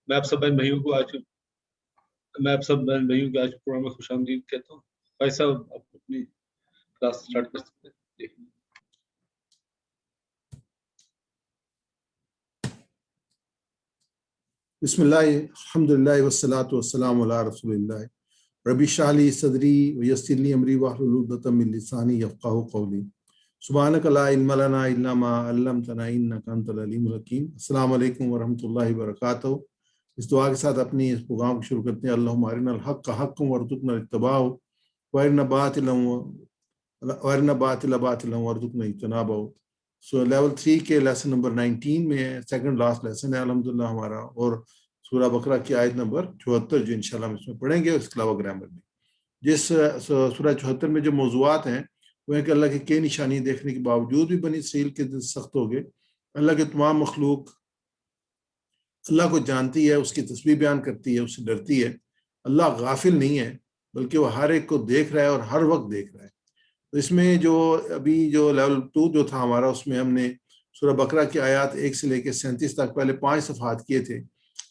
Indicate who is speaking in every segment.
Speaker 1: میں آپ سب بہن بھائیوں کو آج پروگرام میں خوش آمدید کہتا ہوں. بھائی صاحب آپ اپنی کلاس اسٹارٹ کر سکتے ہیں.
Speaker 2: بسم اللہ الحمد للہ والصلاۃ والسلام علی رسول اللہ. ربی اشرح لی صدری ویسر لی امری واحلل عقدۃ من لسانی یفقہوا قولی. سبحانک لا علم لنا الا ما علمتنا انک انت العلیم الحکیم. السلام علیکم ورحمۃ اللہ وبرکاتہ. اس دعا کے ساتھ اپنی اس پروگرام کو شروع کرتے ہیں. اللہم ارنا الحق حقا وارزقنا اتباعہ وارنا باطلا باطلا وارزقنا اجتنابہ. سو لیول 3 کے لیسن نمبر 19 میں سیکنڈ لاسٹ لیسن ہے الحمدللہ ہمارا, اور سورہ بقرہ کی آیت نمبر 74 جو انشاءاللہ ہم اس میں پڑھیں گے. اس کے علاوہ گرامر میں جس سورہ 74 میں جو موضوعات ہیں وہ ہیں کہ اللہ کی کئی نشانی دیکھنے کے باوجود بھی بنی اسرائیل کے دل سخت ہو گئے. اللہ کے تمام مخلوق اللہ کو جانتی ہے, اس کی تسبیح بیان کرتی ہے, اس سے ڈرتی ہے. اللہ غافل نہیں ہے بلکہ وہ ہر ایک کو دیکھ رہا ہے اور ہر وقت دیکھ رہا ہے. تو اس میں جو ابھی جو لیول 2 جو تھا ہمارا, اس میں ہم نے سورہ بقرہ کی آیات 1 سے لے کے 37 تک پہلے 5 صفحات کیے تھے.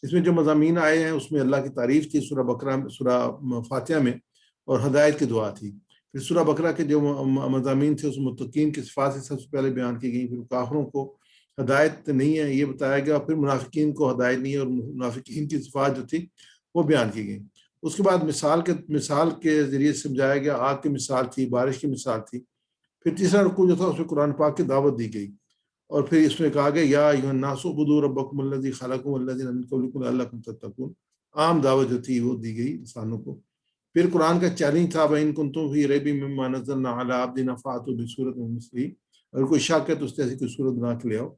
Speaker 2: اس میں جو مضامین آئے ہیں اس میں اللہ کی تعریف تھی سورہ بقرہ سورہ فاتحہ میں, اور ہدایت کی دعا تھی. پھر سورہ بقرہ کے جو مضامین تھے اس متقین کی صفات سے سب سے پہلے بیان کی گئی. پھر کافروں کو ہدایت نہیں ہے یہ بتایا گیا, پھر منافقین کو ہدایت نہیں ہے اور منافقین کی صفات جو تھی وہ بیان کی گئی. اس کے بعد مثال کے ذریعے سمجھایا گیا. آگ کی مثال تھی, بارش کی مثال تھی. پھر تیسرا رکوع جو تھا اس میں قرآن پاک کی دعوت دی گئی, اور پھر اس میں کہا گیا یا ایھا الناس اعبدوا ربکم الذی خلقکم والذین من قبلکم لعلکم تتقون. عام دعوت جو تھی وہ دی گئی انسانوں کو. پھر قرآن کا چیلنج تھا وَإِن كُنتُم فِي رَيْبٍ مِّمَّا نَزَّلْنَا عَلَىٰ عَبْدِنَا فَأْتُوا بِسُورَةٍ مِّن مِّثْلِهِ. اگر کوئی شک ہے تو اس سے ایسی کوئی صورت بنا کے لے آؤ.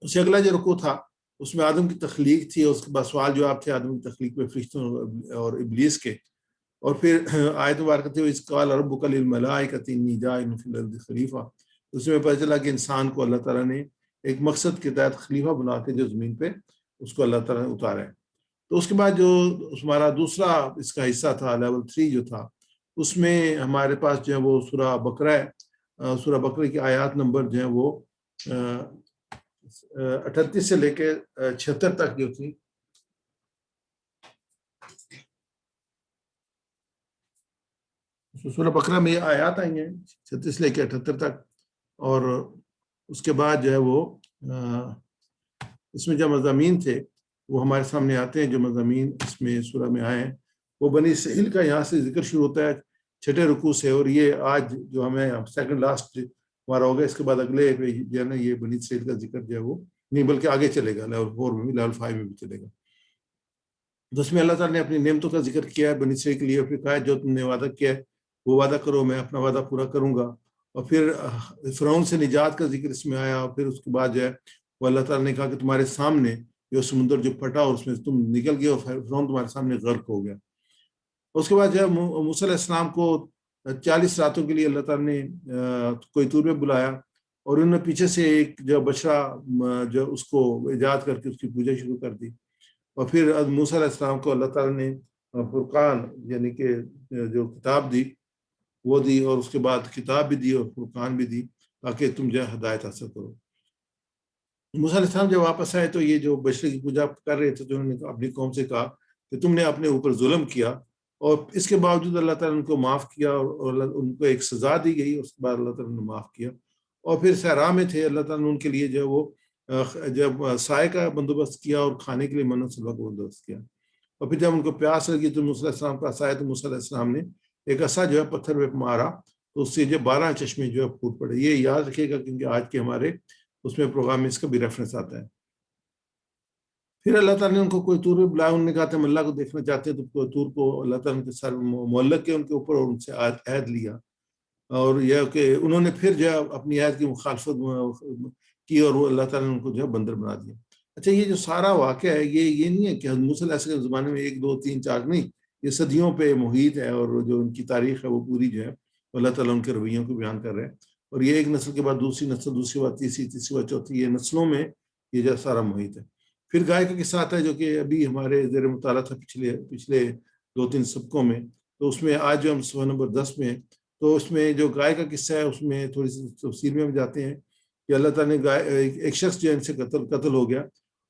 Speaker 2: اس سے اگلا جو رکوع تھا اس میں آدم کی تخلیق تھی, اور اس کے بعد سوال جواب تھے آدم کی تخلیق میں فرشتوں اور ابلیس کے. اور پھر آیت مبارکہ تھی وَإِذْ قَالَ رَبُّكَ لِلْمَلَائِكَةِ إِنِّي جَاعِلٌ فِي الْأَرْضِ خَلِيفَةً. اس میں پتہ چلا کہ انسان کو اللہ تعالیٰ نے ایک مقصد کے تحت خلیفہ بنا کے جو زمین پہ اس کو اللہ تعالیٰ نے اتارا ہے. تو اس کے بعد جو ہمارا دوسرا اس کا حصہ تھا لیول 3 جو تھا, اس میں ہمارے پاس جو ہے وہ سورہ بقرہ ہے. سورہ بقرہ کی آیات نمبر جو ہیں وہ 38 سے لے کے 76 تک جو تھی. سورہ بقرہ میں یہ آیات آئی ہیں 36 لے کے 78 تک, اور اس کے بعد جو ہے وہ اس میں جو مضامین تھے وہ ہمارے سامنے آتے ہیں. جو مضامین اس میں سورہ میں آئے ہیں وہ بنی اسرائیل کا یہاں سے ذکر شروع ہوتا ہے 6 رکوع سے, اور یہ آج جو ہمیں سیکنڈ لاسٹ ہمارا ہوگا. اس کے بعد اگلے جو ہے نا یہ بنی اسرائیل کا ذکر جو ہے وہ نہیں بلکہ آگے چلے گا, لیول 4 میں بھی لیول 5 میں بھی چلے گا. تو اس میں اللہ تعالیٰ نے اپنی نعمتوں کا ذکر کیا ہے بنی اسرائیل کے لیے. پھر کہا جو تم نے وعدہ کیا ہے وہ وعدہ کرو, میں اپنا وعدہ پورا کروں گا. اور پھر فرعون سے نجات کا ذکر اس میں آیا. اور پھر اس کے بعد جو ہے وہ اللہ تعالیٰ نے کہا کہ تمہارے سامنے جو سمندر جو پھٹا اور اس میں تم نکل گئے اور فرعون تمہارے سامنے غرق ہو گیا. اس کے بعد جو ہے موسیٰ علیہ السلام کو 40 راتوں کے لیے اللہ تعالیٰ نے کوئی طور میں بلایا, اور انہوں نے پیچھے سے ایک جو بچڑا جو اس کو ایجاد کر کے اس کی پوجا شروع کر دی. اور پھر موسیٰ علیہ السلام کو اللہ تعالیٰ نے فرقان یعنی کہ جو کتاب دی وہ دی, اور اس کے بعد کتاب بھی دی اور فرقان بھی دی تاکہ تم جو ہے ہدایت حاصل کرو. موسیٰ علیہ السلام جب واپس آئے تو یہ جو بچڑے کی پوجا کر رہے تھے تو انہوں نے اپنی قوم سے کہا کہ تم نے اپنے اوپر ظلم کیا, اور اس کے باوجود اللہ تعالیٰ نے ان کو معاف کیا اور ان کو ایک سزا دی گئی. اس کے بعد اللہ تعالیٰ نے معاف کیا. اور پھر صحرا میں تھے, اللہ تعالیٰ نے ان کے لیے جو ہے وہ جب سائے کا بندوبست کیا اور کھانے کے لیے من و سلوہ کا بندوبست کیا. اور پھر جب ان کو پیاس لگی تو موسیٰ علیہ السلام کا عصا ہے, تو موسیٰ علیہ السلام نے ایک عصا جو ہے پتھر پہ مارا تو اس سے جو 12 چشمے جو ہے پھوٹ پڑے. یہ یاد رکھیے گا کیونکہ آج کے ہمارے اس میں پروگرام میں اس کا بھی ریفرنس آتا ہے. پھر اللہ تعالیٰ نے ان کو کوئی طور پہ بلایا. انہوں نے کہا تھا ہم اللہ کو دیکھنا چاہتے ہیں, تو کوئی طور کو اللہ تعالیٰ کے سر معلق کیا ان کے اوپر اور ان سے عہد لیا. اور یہ کہ انہوں نے پھر جو ہے اپنی عہد کی مخالفت کی اور وہ اللہ تعالیٰ نے ان کو جو ہے بندر بنا دیا. اچھا, یہ جو سارا واقعہ ہے یہ نہیں ہے کہ موسیٰ علیہ السلام کے زمانے میں 1 2 3 4 نہیں, یہ صدیوں پہ محیط ہے, اور جو ان کی تاریخ ہے وہ پوری جو ہے اللہ تعالیٰ ان کے رویوں کو بیان کر رہے ہیں. اور یہ ایک نسل کے بعد دوسری نسل, دوسری بعد تیسری, تیسری بعد چوتھی, یہ نسلوں میں یہ جو سارا محیط ہے. پھر گائے کا قصہ آتا ہے جو کہ ابھی ہمارے زیر مطالعہ تھا پچھلے 2-3 سبقوں میں. تو اس میں آج جو ہم صفحہ نمبر 10 میں, تو اس میں جو گائے کا قصہ ہے اس میں تھوڑی سی تفصیل میں ہم جاتے ہیں کہ اللہ تعالیٰ نے ایک شخص جو ان سے قتل ہو گیا,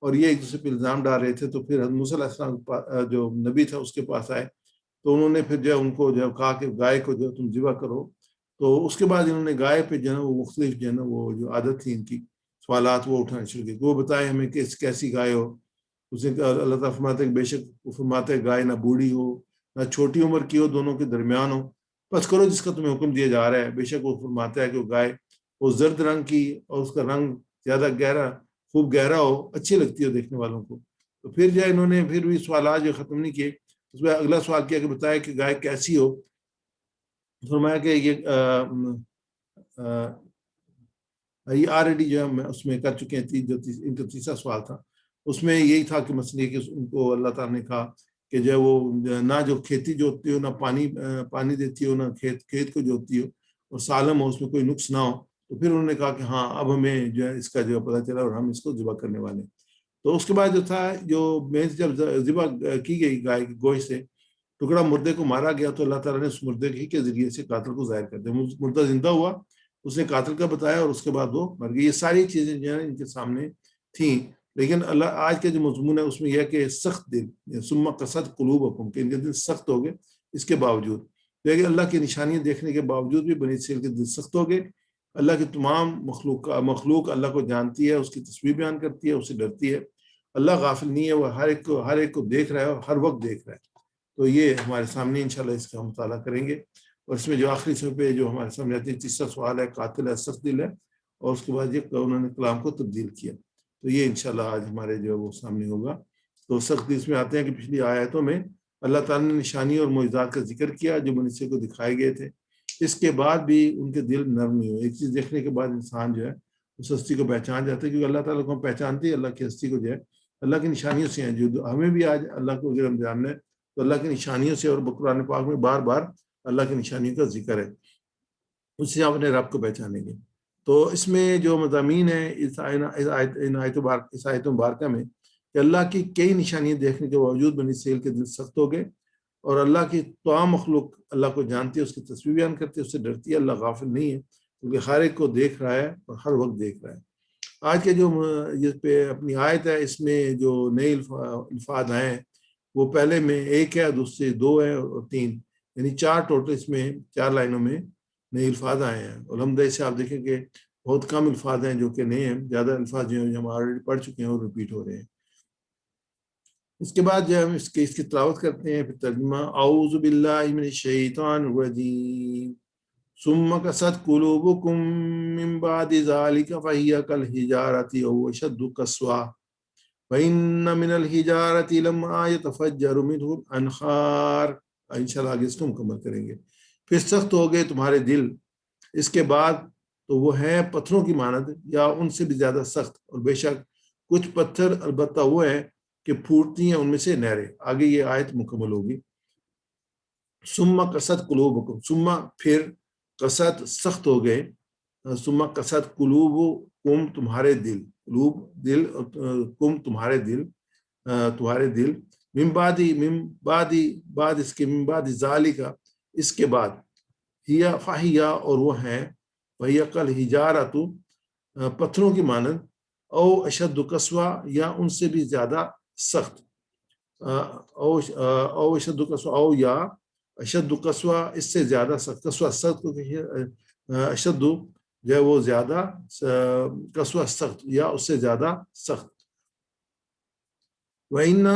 Speaker 2: اور یہ ایک دوسرے پہ الزام ڈال رہے تھے. تو پھر حضرت موسیٰ علیہ السلام جو نبی تھا اس کے پاس آئے, تو انہوں نے پھر جو ہے ان کو جو کہا کہ گائے کو جو تم ذبح کرو. تو اس کے بعد انہوں نے گائے پہ جو ہے وہ مختلف جو ہے نا وہ جو عادت تھی ان کی سوالات وہ اٹھانے شروع کیے. وہ بتائے ہمیں کہ کیسی گائے ہو. اسے اللہ تعالیٰ فرماتے ہیں کہ بے شک وہ فرماتے ہیں گائے نہ بوڑھی ہو نہ چھوٹی عمر کی ہو, دونوں کے درمیان ہو, بس کرو جس کا تمہیں حکم دیا جا رہا ہے. بے شک وہ فرماتا ہے کہ وہ گائے وہ زرد رنگ کی اور اس کا رنگ زیادہ گہرا خوب گہرا ہو, اچھی لگتی ہو دیکھنے والوں کو. تو پھر جو انہوں نے پھر بھی سوالات جو ختم نہیں کیے, اس میں اگلا سوال کیا کہ بتایا کہ گائے کیسی ہو. فرمایا کہ یہ آلریڈی جو ہے اس میں کر چکے ہیں. جو ان کا تیسرا سوال تھا اس میں یہی تھا کہ مسئلہ کہ ان کو اللہ تعالیٰ نے کہا کہ جو ہے وہ نہ جو کھیتی جوتتی ہو, نہ پانی دیتی ہو, نہ کھیت کو جوتتی ہو, اور سالم ہو, اس میں کوئی نقص نہ ہو. تو پھر انہوں نے کہا کہ ہاں اب ہمیں جو ہے اس کا جو پتہ چلا اور ہم اس کو ذبح کرنے والے ہیں. تو اس کے بعد جو تھا جو میز جب ذبح کی گئی گائے کے گوشت سے ٹکڑا مردے کو مارا گیا, تو اللہ تعالیٰ نے اس مردے کے ذریعے سے قاتل کو ظاہر کر دیا. مردہ زندہ ہوا, اس نے قاتل کا بتایا اور اس کے بعد وہ مر گئی. یہ ساری چیزیں جو ہیں ان کے سامنے تھیں. لیکن اللہ آج کا جو مضمون ہے اس میں یہ ہے کہ سخت دل ثم قست قلوبکم, کہ ان کے دل سخت ہو گئے. اس کے باوجود لیکن اللہ کی نشانیاں دیکھنے کے باوجود بھی بنی اسرائیل کے دل سخت ہو گئے. اللہ کی تمام مخلوق اللہ کو جانتی ہے, اس کی تصویر بیان کرتی ہے, اس سے ڈرتی ہے. اللہ غافل نہیں ہے, وہ ہر ایک کو دیکھ رہا ہے اور ہر وقت دیکھ رہا ہے. تو یہ ہمارے سامنے انشاءاللہ اس کا مطالعہ کریں گے. اور اس میں جو آخری صفحے پہ جو ہمارے سامنے آتی ہے, تیسرا سوال ہے قاتل ہے سخت دل ہے, اور اس کے بعد یہ انہوں نے کلام کو تبدیل کیا. تو یہ انشاءاللہ آج ہمارے جو وہ سامنے ہوگا. تو سخت اس میں آتے ہیں کہ پچھلی آیتوں میں اللہ تعالیٰ نے نشانی اور معجزات کا ذکر کیا جو بنی اسرائیل کو دکھائے گئے تھے. اس کے بعد بھی ان کے دل نرم نہیں ہوئے. ایک چیز دیکھنے کے بعد انسان جو ہے اس ہستی کو پہچان جاتا ہے, کیونکہ اللہ تعالیٰ کو ہم پہچانتے ہیں اللہ کی ہستی کو جو ہے اللہ کی نشانیوں سے ہیں. جو ہمیں بھی آج اللہ کو اگر ہم جاننا ہے تو اللہ کی نشانیوں سے, اور قرآن پاک میں بار بار اللہ کی نشانیوں کا ذکر ہے, اس سے ہم اپنے رب کو پہچانیں گے. تو اس میں جو مضامین ہیں اس آیت مبارکہ میں کہ اللہ کی کئی نشانیاں دیکھنے کے باوجود بنی اسرائیل کے دل سخت ہو گئے, اور اللہ کی تمام مخلوق اللہ کو جانتی ہے, اس کی تصویر بیان کرتی ہے, اس سے ڈرتی ہے. اللہ غافل نہیں ہے, کیونکہ ہر ایک کو دیکھ رہا ہے اور ہر وقت دیکھ رہا ہے. آج کے جو اس پہ اپنی آیت ہے اس میں جو نئے الفاظ آئے ہیں وہ پہلے میں ایک ہے, دوسرے دو ہے اور تین, یعنی چار ٹوٹل اس میں 4 لائنوں میں نئے الفاظ آئے ہیں. الحمدللہ سے آپ دیکھیں کہ بہت کم الفاظ ہیں جو کہ نئے ہیں, زیادہ الفاظ جو ہم آلریڈی پڑھ چکے ہیں اور ریپیٹ ہو رہے ہیں. اس کے بعد جو ہم اس کی تلاوت کرتے ہیں, پھر ترجمہ. اعوذ باللہ من الشیطان الرجیم ثم قست قلوبکم من بعد ذلك فهي كالحجارة او اشد قسوة وان من الحجارة لما يتفجر منه الانهار. انشاءاللہ آگے اس کو مکمل کریں گے. پھر سخت ہو گئے تمہارے دل اس کے بعد تو وہ ہیں پتھروں کی مانند یا ان سے بھی زیادہ سخت, اور بے شک کچھ پتھر البتہ وہ ہیں کہ پھوٹتی ہیں ان میں سے نہریں. آگے یہ آیت مکمل ہوگی. ثم قست قلوبکم, ثم پھر قست سخت ہو گئے, ثم قست قلوبکم تمہارے دل, قلوب دل, کم تمہارے دل, من بعد اس کے من بعد ذالک اس کے بعد, ہیا فہیا اور وہ ہیں, فہیا کالحجارۃ پتھروں کی مانند, او اشد قسوہ یا ان سے بھی زیادہ سخت, او اشد قسوہ او یا اشد قسوہ اس سے زیادہ سخت. قسوہ سخت کو اشد جو ہے وہ زیادہ, قسوہ سخت یا اس سے زیادہ سخت. وَإِنَّ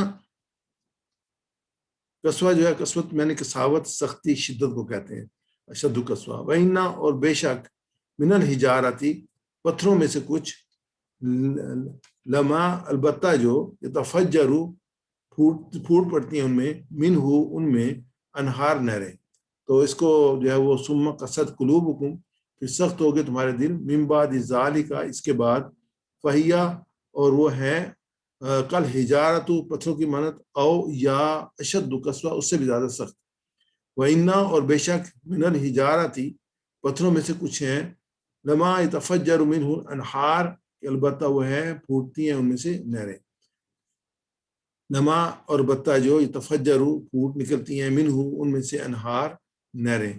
Speaker 2: قسوہ جو ہے قسوت میں نے کساوت سختی شدت کو کہتے ہیں اشد قسوہ. وَإِنَّ اور بے شک من الحجارتی پتھروں میں سے کچھ, لما البتہ جو یتفجر پھوٹ پڑتی ہیں ان میں, منہ ان میں, انہار نہریں. تو اس کو جو ہے وہ ثم قست قلوبکم پھر سخت ہو گئے تمہارے دل, من بعد ذالک اس کے بعد, فہیا اور وہ ہیں کل حجارت پتھروں کی مانند, او یا اشد قسوہ اس سے بھی زیادہ سخت. وَإِنَّ اور بے شک من الحجارتی پتھروں میں سے کچھ ہیں, لما يتفجر منہ الانہار البتہ وہ ہیں پھوٹتی ہیں ان میں سے نہریں. لما اور بتہ جو یتفجر پھوٹ نکلتی ہیں, منہ ان میں سے انہار نہریں.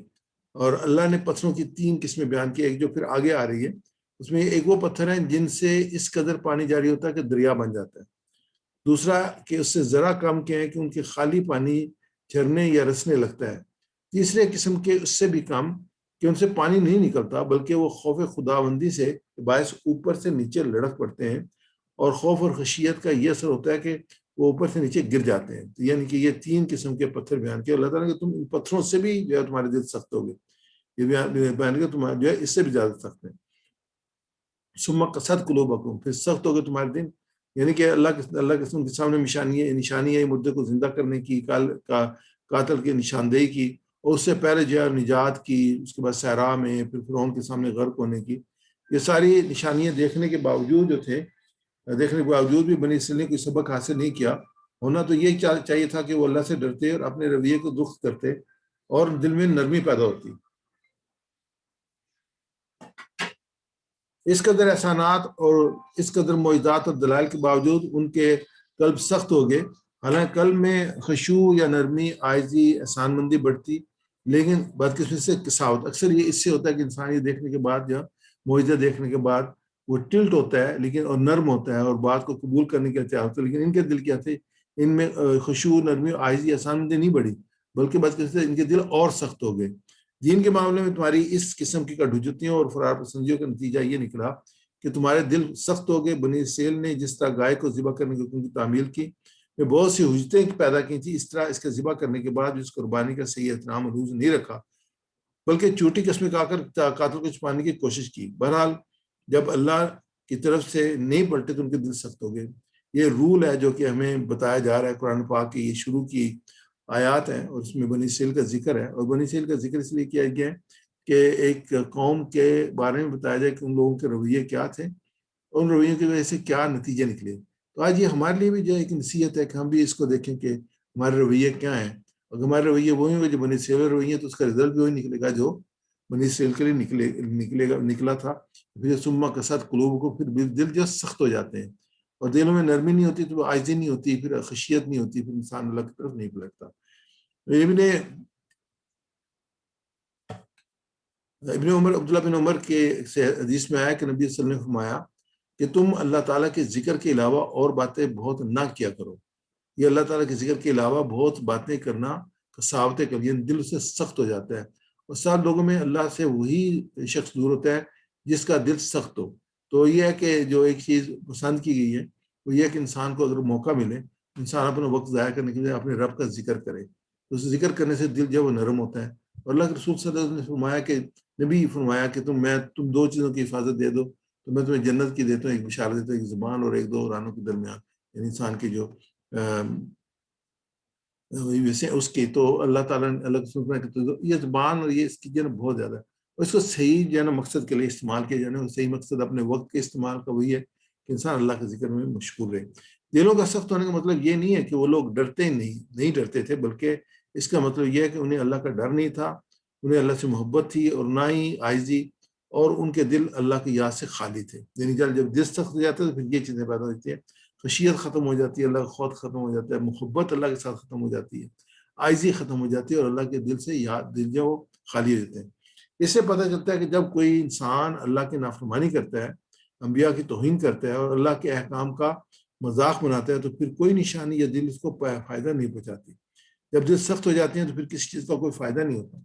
Speaker 2: اور اللہ نے پتھروں کی 3 قسمیں بیان کی, ایک جو پھر آگے آ رہی ہے اس میں ایک وہ پتھر ہیں جن سے اس قدر پانی جاری ہوتا ہے کہ دریا بن جاتا ہے, دوسرا کہ اس سے ذرا کم کیا ہے کہ ان کے خالی پانی جھرنے یا رسنے لگتا ہے. تیسرے قسم کے اس سے بھی کم کہ ان سے پانی نہیں نکلتا بلکہ وہ خوف خداوندی سے باعث اوپر سے نیچے لڑک پڑتے ہیں, اور خوف اور خشیت کا یہ اثر ہوتا ہے کہ وہ اوپر سے نیچے گر جاتے ہیں. تو یعنی کہ یہ 3 قسم کے پتھر بیان کیے اللہ تعالیٰ نے کہ تم ان پتھروں سے بھی جو ہے تمہارے دل سخت ہوگے. یہ بیان کیا تمہارے جو ہے اس سے بھی زیادہ سخت ہے. ثم قسد قلوبکم, پھر سخت ہوگے تمہارے دل. یعنی کہ اللہ کے سامنے نشانی ہے مردے کو زندہ کرنے کی, قاتل کی نشاندہی کی, اور اس سے پہلے جو ہے نجات کی, اس کے بعد صحرا میں, پھر فرعون کے سامنے غرق ہونے کی. یہ ساری نشانیاں دیکھنے کے باوجود بھی بنی اسرائیل نے کوئی سبق حاصل نہیں کیا. ہونا تو یہ چاہیے تھا کہ وہ اللہ سے ڈرتے اور اپنے رویے کو درست کرتے اور دل میں نرمی پیدا ہوتی. اس قدر احسانات اور اس قدر معجزات اور دلائل کے باوجود ان کے قلب سخت ہو گئے. حالانکہ قلب میں خشوع یا نرمی, عاجزی, احسان مندی بڑھتی, لیکن بدقسمتی سے کساوت. اکثر یہ اس سے ہوتا ہے کہ انسان یہ دیکھنے کے بعد یا معجزہ دیکھنے کے بعد وہ ٹلٹ ہوتا ہے لیکن اور نرم ہوتا ہے اور بات کو قبول کرنے کے تیار ہوتا ہے, لیکن ان کے دل کیا تھے, ان میں خشوع, نرمی, عاجزی, احسان مندی نہیں بڑھی بلکہ بدقسمتی سے ان کے دل اور سخت ہو گئے. دین کے معاملے میں تمہاری اس قسم کی کڑھجتیوں اور فرار پسندیوں کا نتیجہ یہ نکلا کہ تمہارے دل سخت ہو گئے. بنی اسرائیل نے جس طرح گائے کو ذبح کرنے کی حکم کی تعمیل کی, میں بہت سی حجتیں پیدا کی تھی, اس طرح اس کے ذبح کرنے کے بعد اس قربانی کا صحیح احترام ملحوظ نہیں رکھا بلکہ جھوٹی قسمیں کھا کر قاتل کو چھپانے کی کوشش کی. بہرحال جب اللہ کی طرف سے نہیں پلٹے تو ان کے دل سخت ہو گئے. یہ رول ہے جو کہ ہمیں بتایا جا رہا ہے قرآن پاک کی یہ شروع کی آیات ہیں, اور اس میں بنی اسرائیل کا ذکر ہے. اور بنی اسرائیل کا ذکر اس لیے کیا گیا ہے کہ ایک قوم کے بارے میں بتایا جائے کہ ان لوگوں کے رویے کیا تھے, ان رویوں کی وجہ سے کیا نتیجے نکلے. تو آج یہ ہمارے لیے بھی جو ایک نصیحت ہے کہ ہم بھی اس کو دیکھیں کہ ہمارے رویے کیا ہیں. اگر ہمارے رویے وہی ہوں گے جو بنی اسرائیل رویے تو اس کا رزلٹ بھی وہی نکلے گا جو بنی اسرائیل کے لیے نکلا تھا. پھر ثم قسد قلوبکم, پھر دل جو سخت ہو جاتے ہیں اور دلوں میں نرمی نہیں ہوتی تو وہ عاجزی نہیں ہوتی, پھر خشیت نہیں ہوتی, پھر انسان اللہ کی طرف نہیں پلٹتا. ابن عمر, عبداللہ بن عمر کے حدیث میں آیا کہ نبی صلی اللہ علیہ وسلم نے فرمایا کہ تم اللہ تعالیٰ کے ذکر کے علاوہ اور باتیں بہت نہ کیا کرو. یہ اللہ تعالیٰ کے ذکر کے علاوہ بہت باتیں کرنا کساوتیں کر, یعنی دل سے سخت ہو جاتا ہے. اور 7 لوگوں میں اللہ سے وہی شخص دور ہوتا ہے جس کا دل سخت ہو. تو یہ ہے کہ جو ایک چیز پسند کی گئی ہے وہ یہ ہے کہ انسان کو اگر موقع ملے انسان اپنا وقت ضائع کرنے کے لیے اپنے رب کا ذکر کرے. تو اس ذکر کرنے سے دل جو وہ نرم ہوتا ہے. اور اللہ کے رسول صلی اللہ علیہ وسلم نے فرمایا کہ نبی فرمایا کہ تم 2 چیزوں کی حفاظت دے دو تو میں تمہیں جنت کی دیتا ہوں, ایک بشارت دیتا ہوں, ایک زبان اور ایک 2 رانوں کے درمیان, یعنی انسان کی جو ویسے اس کی. تو اللہ تعالیٰ نے اللہ کے یہ زبان اور یہ اس کی جو ہے بہت زیادہ ہے, اور اس کو صحیح جو ہے نا مقصد کے لیے استعمال کیا جانا ہے. صحیح مقصد اپنے وقت کے استعمال کا وہی ہے کہ انسان اللہ کے ذکر میں مشغول رہے. دلوں کا سخت ہونے کا مطلب یہ نہیں ہے کہ وہ لوگ ڈرتے نہیں ڈرتے تھے, بلکہ اس کا مطلب یہ ہے کہ انہیں اللہ کا ڈر نہیں تھا, انہیں اللہ سے محبت تھی اور نہ ہی عاجزی, اور ان کے دل اللہ کی یاد سے خالی تھے. یعنی جب دل سخت ہو جاتا ہے تو پھر یہ چیزیں پیدا ہوتی ہیں, خشیت ختم ہو جاتی ہے, اللہ کا خوف ختم ہو جاتا ہے, محبت اللہ کے ساتھ ختم ہو جاتی ہے, عاجزی ختم ہو جاتی ہے, اور اللہ کے دل سے دل جو وہ خالی ہو جاتے ہیں. اس سے پتہ چلتا ہے کہ جب کوئی انسان اللہ کی نافرمانی کرتا ہے, انبیاء کی توہین کرتا ہے اور اللہ کے احکام کا مذاق بناتا ہے تو پھر کوئی نشانی یا دل اس کو فائدہ نہیں پہنچاتی. جب دل سخت ہو جاتے ہیں تو پھر کسی چیز کا کوئی فائدہ نہیں ہوتا.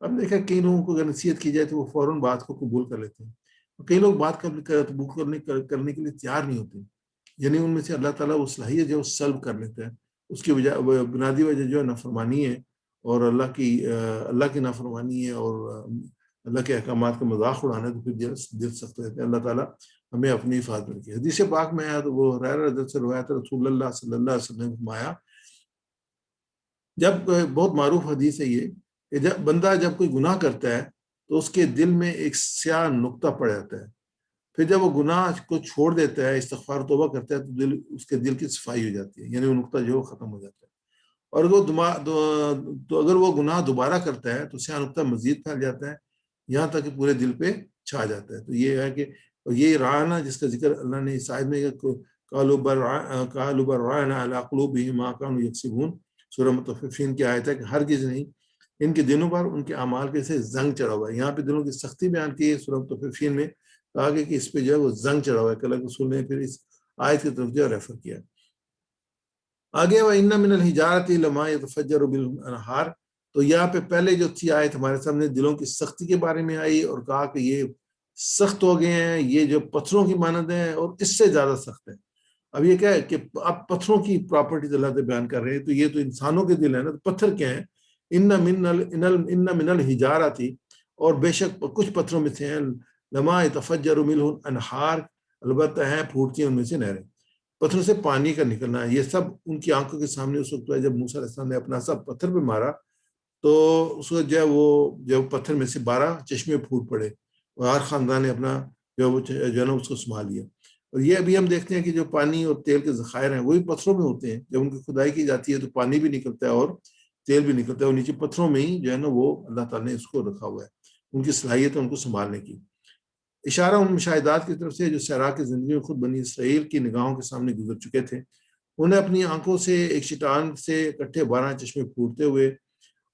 Speaker 2: اب دیکھا کئی لوگوں کو اگر نصیحت کی جائے تو وہ فوراً بات کو قبول کر لیتے ہیں, کئی لوگ بات قبول کرنے کے لیے تیار نہیں ہوتے. یعنی ان میں سے اللہ تعالیٰ وہ صلاحیت جو سلب کر لیتا ہے, اس کی وجہ بنیادی وجہ جو ہے نافرمانی ہے, اور اللہ کی نافرمانی ہے اور اللہ کے احکامات کا مذاق اڑانا ہے, تو پھر دل سخت ہو جاتے ہیں. اللہ تعالیٰ ہمیں اپنی حفاظت رکھے. حدیث پاک میں آیا تو وہ ہریرہ رضی اللہ عنہ سے روایت رسول اللہ صلی اللہ علیہ وسلم نے فرمایا, جب بہت معروف حدیث ہے یہ کہ جب کوئی گناہ کرتا ہے تو اس کے دل میں ایک سیاہ نقطہ پڑ جاتا ہے. پھر جب وہ گناہ کو چھوڑ دیتا ہے, استغفار توبہ کرتا ہے, تو اس کے دل کی صفائی ہو جاتی ہے, یعنی وہ نقطہ جو ختم ہو جاتا ہے. اور اگر وہ گناہ دوبارہ کرتا ہے تو سیاہ نقطہ مزید پھیل جاتا ہے یہاں تک کہ پورے دل پہ چھا جاتا ہے. تو یہ ہے کہ یہ رعانہ جس کا ذکر اللہ نے اس آیت میں قالوا بل رعانا علی قلوبہم ما کانوا یکسبون, سورہ مطففین کی آیت ہے کہ ہرگز نہیں, ان کے دلوں پر ان کے اعمال کے سے زنگ چڑھا ہوا ہے. یہاں پہ دلوں کی سختی بیان کی ہے سورہ مطففین میں, کہا کہ اس پہ جو ہے وہ زنگ چڑھا ہوا ہے. کہ اللہ کے رسول نے پھر اس آیت کی طرف جو ریفر کیا. آگے وَإِنَّ مِنَ الْحِجَارَةِ لَمَا يَتَفَجَّرُ مِنْهُ الْأَنْهَارُ، تو یہاں پہ پہلے جو تھی آیت ہمارے سامنے دلوں کی سختی کے بارے میں آئی اور کہا کہ یہ سخت ہو گئے ہیں، یہ جو پتھروں کی مانند ہیں اور اس سے زیادہ سخت ہیں. اب یہ کیا ہے کہ آپ پتھروں کی پراپرٹیز اللہ تعالیٰ بیان کر رہے ہیں، تو یہ تو انسانوں کے دل ہیں نا، تو پتھر کیا ہیں؟ ان من الحجارۃ، اور بے شک کچھ پتھروں میں سے ہیں لما يتفجر منه الانہار، البتہ ہیں پھوٹتی ہیں ان میں سے نہریں. پتھروں سے پانی کا نکلنا، یہ سب ان کی آنکھوں کے سامنے اس وقت ہے جب موسیٰ علیہ السلام نے اپنا سب پتھر پہ مارا تو اس وقت جو ہے وہ جب پتھر میں سے 12 چشمے پھوٹ پڑے اور ہر خاندان نے اپنا جو ہے نا اس کو سنبھال لیا. اور یہ ابھی ہم دیکھتے ہیں کہ جو پانی اور تیل کے ذخائر ہیں وہی پتھروں میں ہوتے ہیں. جب ان کی کھدائی کی جاتی ہے تو پانی بھی نکلتا ہے اور تیل بھی نکلتا ہے، اور نیچے پتھروں میں ہی جو ہے نا وہ اللہ تعالیٰ نے اس کو رکھا ہوا ہے، ان کی صلاحیت ہے ان کو سنبھالنے کی. اشارہ ان مشاہدات کی طرف سے جو صحرا کی زندگی میں خود بنی اسرائیل کی نگاہوں کے سامنے گزر چکے تھے. انہیں اپنی آنکھوں سے ایک چٹان سے اکٹھے 12 چشمے پھوٹتے ہوئے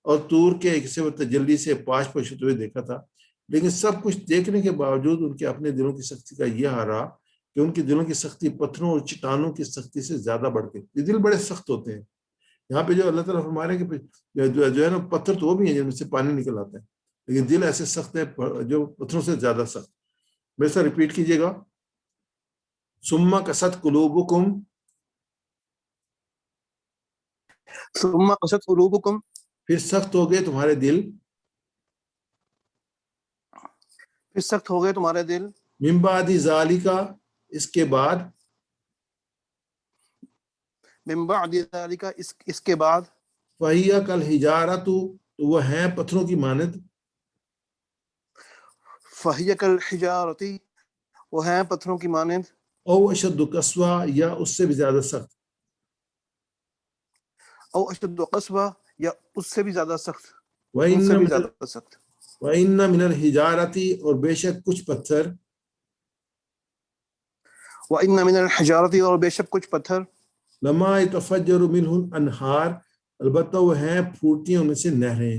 Speaker 2: اور طور کے ایک سے تجلی سے پاش پاش ہوتے ہوئے دیکھا تھا. لیکن سب کچھ دیکھنے کے باوجود ان کے اپنے دلوں کی سختی کا یہ حال رہا کہ ان کے دلوں کی سختی پتھروں اور چٹانوں کی سختی سے زیادہ بڑھ گئی. یہ دل بڑے سخت ہوتے ہیں. یہاں پہ جو اللہ تعالیٰ فرما رہے ہیں کہ جو ہے نا پتھر تو وہ بھی ہیں جن میں سے پانی نکل آتا ہے، لیکن دل ایسے سخت ہے جو پتھروں سے زیادہ سخت. میرے ساتھ ریپیٹ کیجیے گا. ثم قست قلوبکم،
Speaker 3: ثم قست قلوبکم،
Speaker 2: پھر سخت ہو گئے تمہارے دل،
Speaker 3: پھر سخت ہو گئے تمہارے دل،
Speaker 2: من بعد ذالک، اس کے بعد،
Speaker 3: من بعد ذلک، اس کے بعد،
Speaker 2: فہی کالحجارۃ، تو وہ ہیں پتھروں کی مانند،
Speaker 3: فہی کالحجارۃ، وہ ہیں پتھروں کی مانند،
Speaker 2: او اشد قسوہ، یا اس سے بھی زیادہ سخت،
Speaker 3: او اشد قسوہ، یا اس سے بھی زیادہ سخت، ان
Speaker 2: وَإِنَّ
Speaker 3: سے بھی
Speaker 2: مِنَ
Speaker 3: زیادہ سخت.
Speaker 2: وَإِنَّ مِنَ الْحِجَارَةِ، اور بے شک کچھ پتھر،
Speaker 3: وَإِنَّ مِنَ الْحِجَارَةِ، اور بے شک کچھ پتھر،
Speaker 2: لَمَا يَتَفَجَّرُ مِنْهُ الْأَنْهَارُ، البتہ وہ ہیں پھوٹتی ہیں ان میں سے نہریں.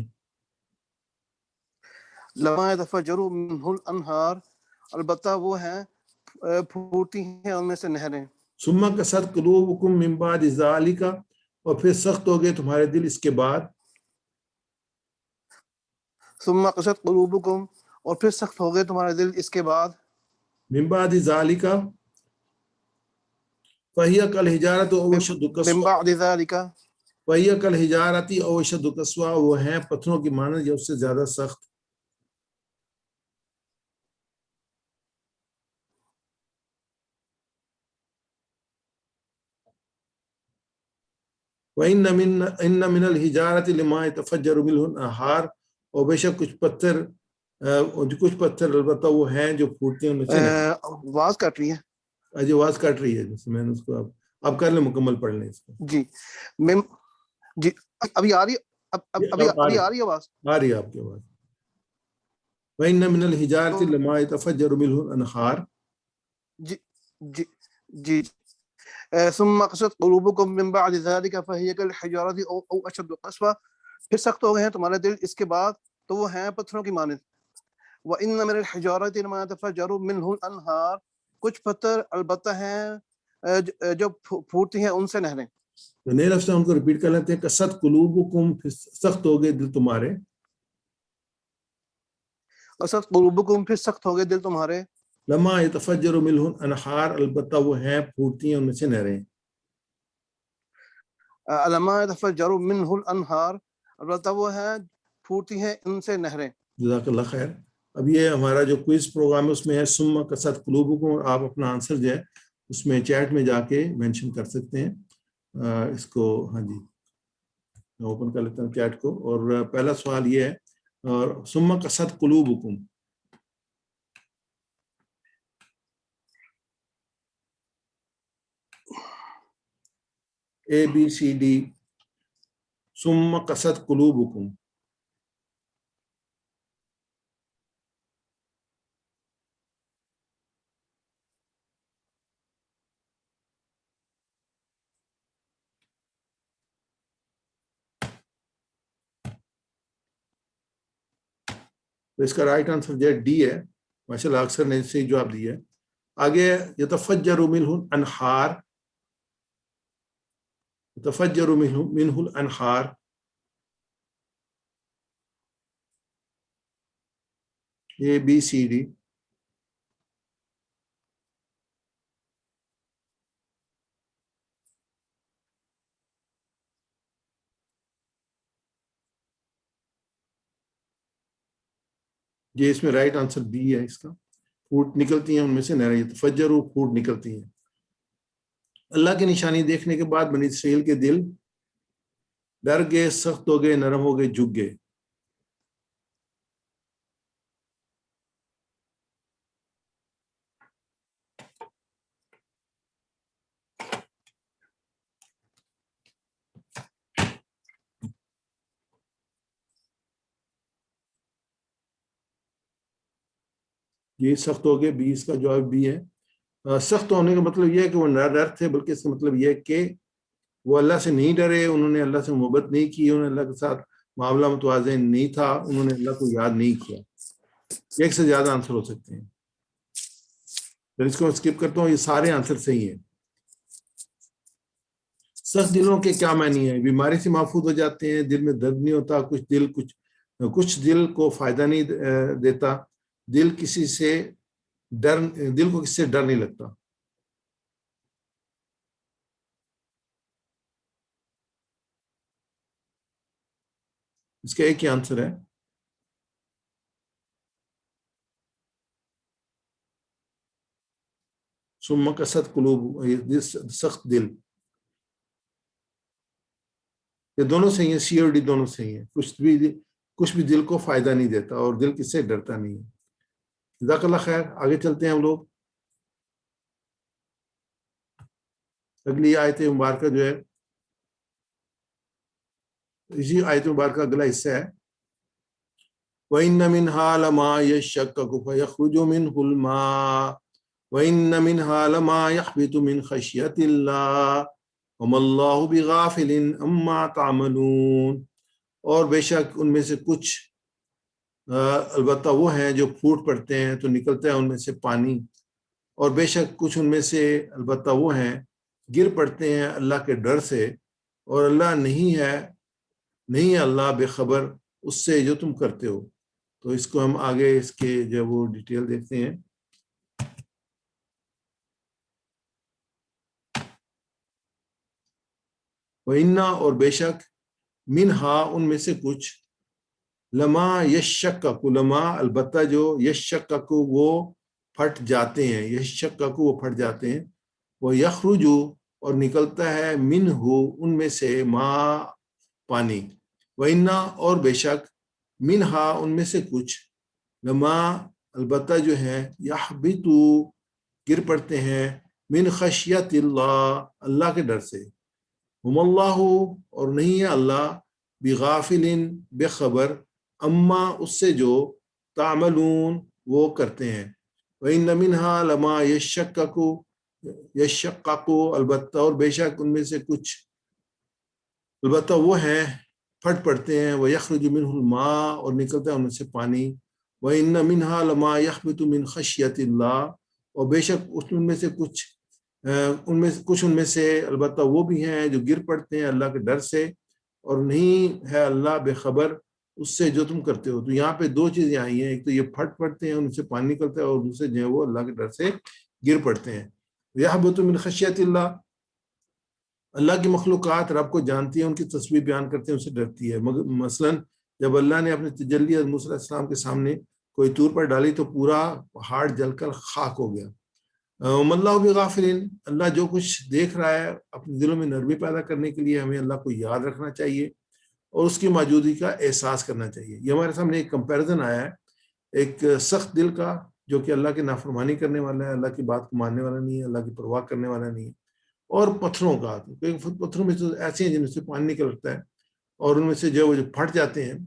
Speaker 3: لَمَا يَتَفَجَّرُ مِنْهُ الْأَنْهَارُ، البتہ وہ ہیں پھوٹتی ہیں ان میں سے نہریں.
Speaker 2: ثم قست قلوبکم من بعد ذالک، اور پھر سخت ہو گئے تمہارے دل اس کے بعد،
Speaker 3: ثم قست قلوبکم، اور پھر سخت ہو گئے تمہارے دل اس کے بعد،
Speaker 2: من بعد ذالک فہی کالحجارۃ او اشد
Speaker 3: من
Speaker 2: قسوہ،
Speaker 3: بعد ذلك،
Speaker 2: فہی کالحجارۃ او اشد قسوہ، وہ ہیں پتھروں کی مانند یا اس سے زیادہ سخت. وَإِنَّ مِنَ الْحِجَارَةِ لِمَا يَتَفَجَّرُ مِنْهُ الْأَنْهَارُ، اور بے شک کچھ پتھر البتہ وہ ہیں جو پھوٹتے ہیں ان میں سے نہیں.
Speaker 3: آواز کٹ رہی ہے.
Speaker 2: آج آواز کٹ رہی ہے، جیسے میں نے اس کو اب کر لیں، مکمل پڑھ لیں اس کو.
Speaker 3: جی جی ابھی آ رہی، ابھی آ رہی آواز؟
Speaker 2: آ رہی ہے آپ کی آواز. وَإِنَّ مِنَ الْحِجَارَةِ لَمَا يَتَفَجَّرُ مِنْهُ الْأَنْهَارُ.
Speaker 3: جی ثم قست قلوبکم من بعد ذلك فهي كالحجارة او اشد قسوة، پھر سخت ہو گئے ہیں تمہارے دل اس کے بعد تو وہ ہیں پتھروں کی مانند. وَإِنَّ مِنَ الْحِجَارَةِ لَمَا يَتَفَجَّرُ مِنْهُ الْأَنْهَارُ، کچھ پتھر البتہ ہیں جو پھوٹتی ہیں ان سے نہریں.
Speaker 2: تو نئے لفظ ہم کو ریپیٹ کر لیتے ہیں. قست قلوبکم، پھر سخت ہو گئے دل تمہارے،
Speaker 3: قست قلوبکم، پھر سخت ہو گئے دل تمہارے،
Speaker 2: لما يتفجر منه الانہار، البتہ وہ ہیں پھوٹتی ہیں ان میں سے نہریں.
Speaker 3: لما يتفجر منه الانہار، البتہ وہ ہیں پھوٹتی ہیں ان سے نہریں.
Speaker 2: جزاک اللہ خیر. اب یہ ہمارا جو کوئز پروگرام ہے اس میں ہے ثم قست قلوبکم، اور آپ اپنا آنسر جو ہے اس میں چیٹ میں جا کے مینشن کر سکتے ہیں. اس کو ہاں جی میں اوپن کر لیتا ہوں چیٹ کو. اور پہلا سوال یہ ہے، اور ثم قست قلوبکم، ABCD، ثم قست قلوبکم. تو اس کا رائٹ آنسر جو ہے ڈی ہے. ماشاء اللہ اکثر نے صحیح جواب دیا ہے. آگے یتفجر منہ الانہار، تفجر منہ الانہار، ABCD، یہ اس میں رائٹ آنسر بی ہے اس کا، پھوٹ نکلتی ہیں ان میں سے نہریں، تفجر پھوٹ نکلتی ہیں۔ اللہ کی نشانی دیکھنے کے بعد بنی اسرائیل کے دل ڈر گئے، سخت ہو گئے، نرم ہو گئے، جھک گئے۔ یہ سخت ہو گئے، بی اس کا جواب بی ہے۔ سخت ہونے کا مطلب یہ ہے کہ وہ نہ ڈر تھے، بلکہ اس کا مطلب یہ ہے کہ وہ اللہ سے نہیں ڈرے، انہوں نے اللہ سے محبت نہیں کی، انہوں نے اللہ کے ساتھ معاملہ متوازن نہیں تھا، انہوں نے اللہ کو یاد نہیں کیا۔ ایک سے زیادہ آنسر ہو سکتے ہیں، پھر اس کو میں اسکپ کرتا ہوں، یہ سارے آنسر صحیح ہیں۔ سخت دلوں کے کیا معنی ہیں؟ بیماری سے محفوظ ہو جاتے ہیں، دل میں درد نہیں ہوتا، کچھ دل کو فائدہ نہیں دیتا، دل کو کسی سے ڈر نہیں لگتا۔ اس کا ایک ہی آنسر ہے۔ ثم قست قلوب، سخت دل، یہ دونوں صحیح ہیں، سی اور ڈی دونوں صحیح ہیں۔ کچھ بھی دل کو فائدہ نہیں دیتا، اور دل کس سے ڈرتا نہیں ہے۔ جزاک اللہ خیر، آگے چلتے ہیں ہم لوگ۔ اگلی آیت مبارکہ جو ہے، اسی آیت مبارکہ اگلا حصہ ہے، وَإِنَّ مِنْهَا لَمَا يَشَّقَّقُ فَيَخْرُجُ مِنْهُ الْمَاءُ وَإِنَّ مِنْهَا لَمَا يَهْبِطُ مِنْ خَشْيَةِ اللَّهِ وَمَا اللَّهُ بِغَافِلٍ عَمَّا تَعْمَلُونَ، اور بے شک ان میں سے کچھ البتہ وہ ہیں جو پھوٹ پڑتے ہیں تو نکلتا ہے ان میں سے پانی، اور بے شک کچھ ان میں سے البتہ وہ ہیں گر پڑتے ہیں اللہ کے ڈر سے، اور اللہ نہیں ہے اللہ بے خبر اس سے جو تم کرتے ہو۔ تو اس کو ہم آگے اس کے جو وہ ڈیٹیل دیکھتے ہیں۔ وَإِنَّا، اور بے شک، منہا ان میں سے کچھ، لما یشقق، لما البتہ جو، یشقق وہ پھٹ جاتے ہیں، یشقق وہ پھٹ جاتے ہیں، وہ یخرج اور نکلتا ہے، منہ ان میں سے، ما پانی، وَإِنَّا اور بے شک، منہا ان میں سے کچھ، لما البتہ جو ہے، یحبط گر پڑتے ہیں، من خشیت اللہ اللہ کے ڈر سے، ہم اللہ اور نہیں ہے اللہ، بغافل بے خبر، اما اس سے جو، تعملون وہ کرتے ہیں، وَإِنَّ مِنْهَا لَمَا يَشَّقَّقُ البتہ اور بے شک ان میں سے کچھ البتہ وہ ہیں پھٹ پڑتے ہیں، وَيَخْرُجُ مِنْهُ الْمَاءُ اور نکلتا ہے ان میں سے پانی، وَإِنَّ مِنْهَا لَمَا يَحْبِطُ مِنْ خَشْيَةِ اللَّهِ اور بے شک ان میں سے کچھ ان میں سے البتہ وہ بھی ہیں جو گر پڑتے ہیں اللہ کے ڈر سے، اور نہیں ہے اللہ بے خبر اس سے جو تم کرتے ہو۔ تو یہاں پہ دو چیزیں آئی ہیں، ایک تو یہ پھٹ پڑتے ہیں ان سے پانی نکلتا ہے، اور دوسرے جو ہیں وہ اللہ کے ڈر سے گر پڑتے ہیں۔ یحبط من خشیت اللہ، اللہ کی مخلوقات رب کو جانتی ہیں، ان کی تسبیح بیان کرتے ہیں، ان سے ڈرتی ہے۔ مثلا جب اللہ نے اپنے تجلی موسیٰ علیہ السلام کے سامنے کوئی طور پر ڈالی تو پورا پہاڑ جل کر خاک ہو گیا۔ اللہ بغافل، اللہ جو کچھ دیکھ رہا ہے، اپنے دلوں میں نرمی پیدا کرنے کے لیے ہمیں اللہ کو یاد رکھنا چاہیے اور اس کی موجودگی کا احساس کرنا چاہیے۔ یہ ہمارے سامنے ایک کمپیریزن آیا ہے، ایک سخت دل کا جو کہ اللہ کی نافرمانی کرنے والا ہے، اللہ کی بات کو ماننے والا نہیں ہے، اللہ کی پرواہ کرنے والا نہیں ہے، اور پتھروں کا، پتھروں میں تو ایسے ہیں جن میں سے پانی نکلتا ہے، اور ان میں سے جو پھٹ جاتے ہیں،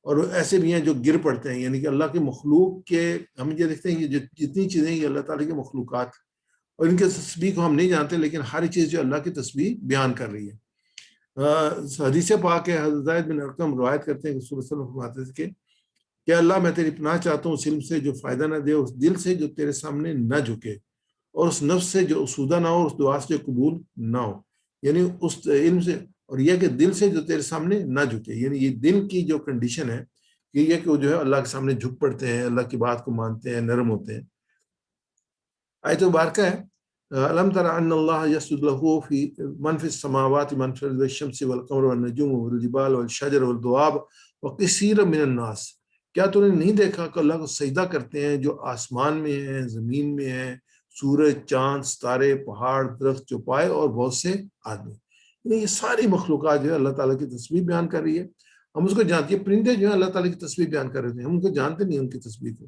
Speaker 2: اور ایسے بھی ہیں جو گر پڑتے ہیں۔ یعنی کہ اللہ کے مخلوق کے، ہم یہ دیکھتے ہیں کہ جتنی چیزیں یہ اللہ تعالیٰ کے مخلوقات، اور ان کے تسبیح کو ہم نہیں جانتے، لیکن ہر چیز جو اللہ کی تسبیح بیان کر رہی ہے۔ حدیث پاک ہے، حضرت زید بن ارقم روایت کرتے ہیں کہ رسول اللہ صلی اللہ علیہ وسلم فرماتے تھے کہ اللہ میں تیری پناہ چاہتا ہوں اس علم سے جو فائدہ نہ دے، اس دل سے جو تیرے سامنے نہ جھکے، اور اس نفس سے جو اسودہ نہ ہو، اس دعا سے جو قبول نہ ہو۔ یعنی اس علم سے، اور یہ کہ دل سے جو تیرے سامنے نہ جھکے، یعنی یہ دل کی جو کنڈیشن ہے کہ یہ کہ وہ جو ہے اللہ کے سامنے جھک پڑتے ہیں، اللہ کی بات کو مانتے ہیں، نرم ہوتے ہیں. آیت مبارکہ ہے الم تر ان اللہ یسجد لہ فی من فی السماوات من فی الارض والشمس والقمر والنجوم والجبال والشجر والدواب وکثیر من الناس. کیا تو نے نہیں دیکھا کہ اللہ کو سجدہ کرتے ہیں جو آسمان میں ہیں، زمین میں ہیں، سورج، چاند، ستارے، پہاڑ، درخت، چوپائے اور بہت سے آدمی. یہ ساری مخلوقات جو ہے اللہ تعالیٰ کی تصویر بیان کر رہی ہے. ہم اس کو جانتے ہیں، پرندے جو ہیں اللہ تعالیٰ کی تصویر بیان کر رہے ہیں، ہم ان کو جانتے نہیں ان کی تصویر کو.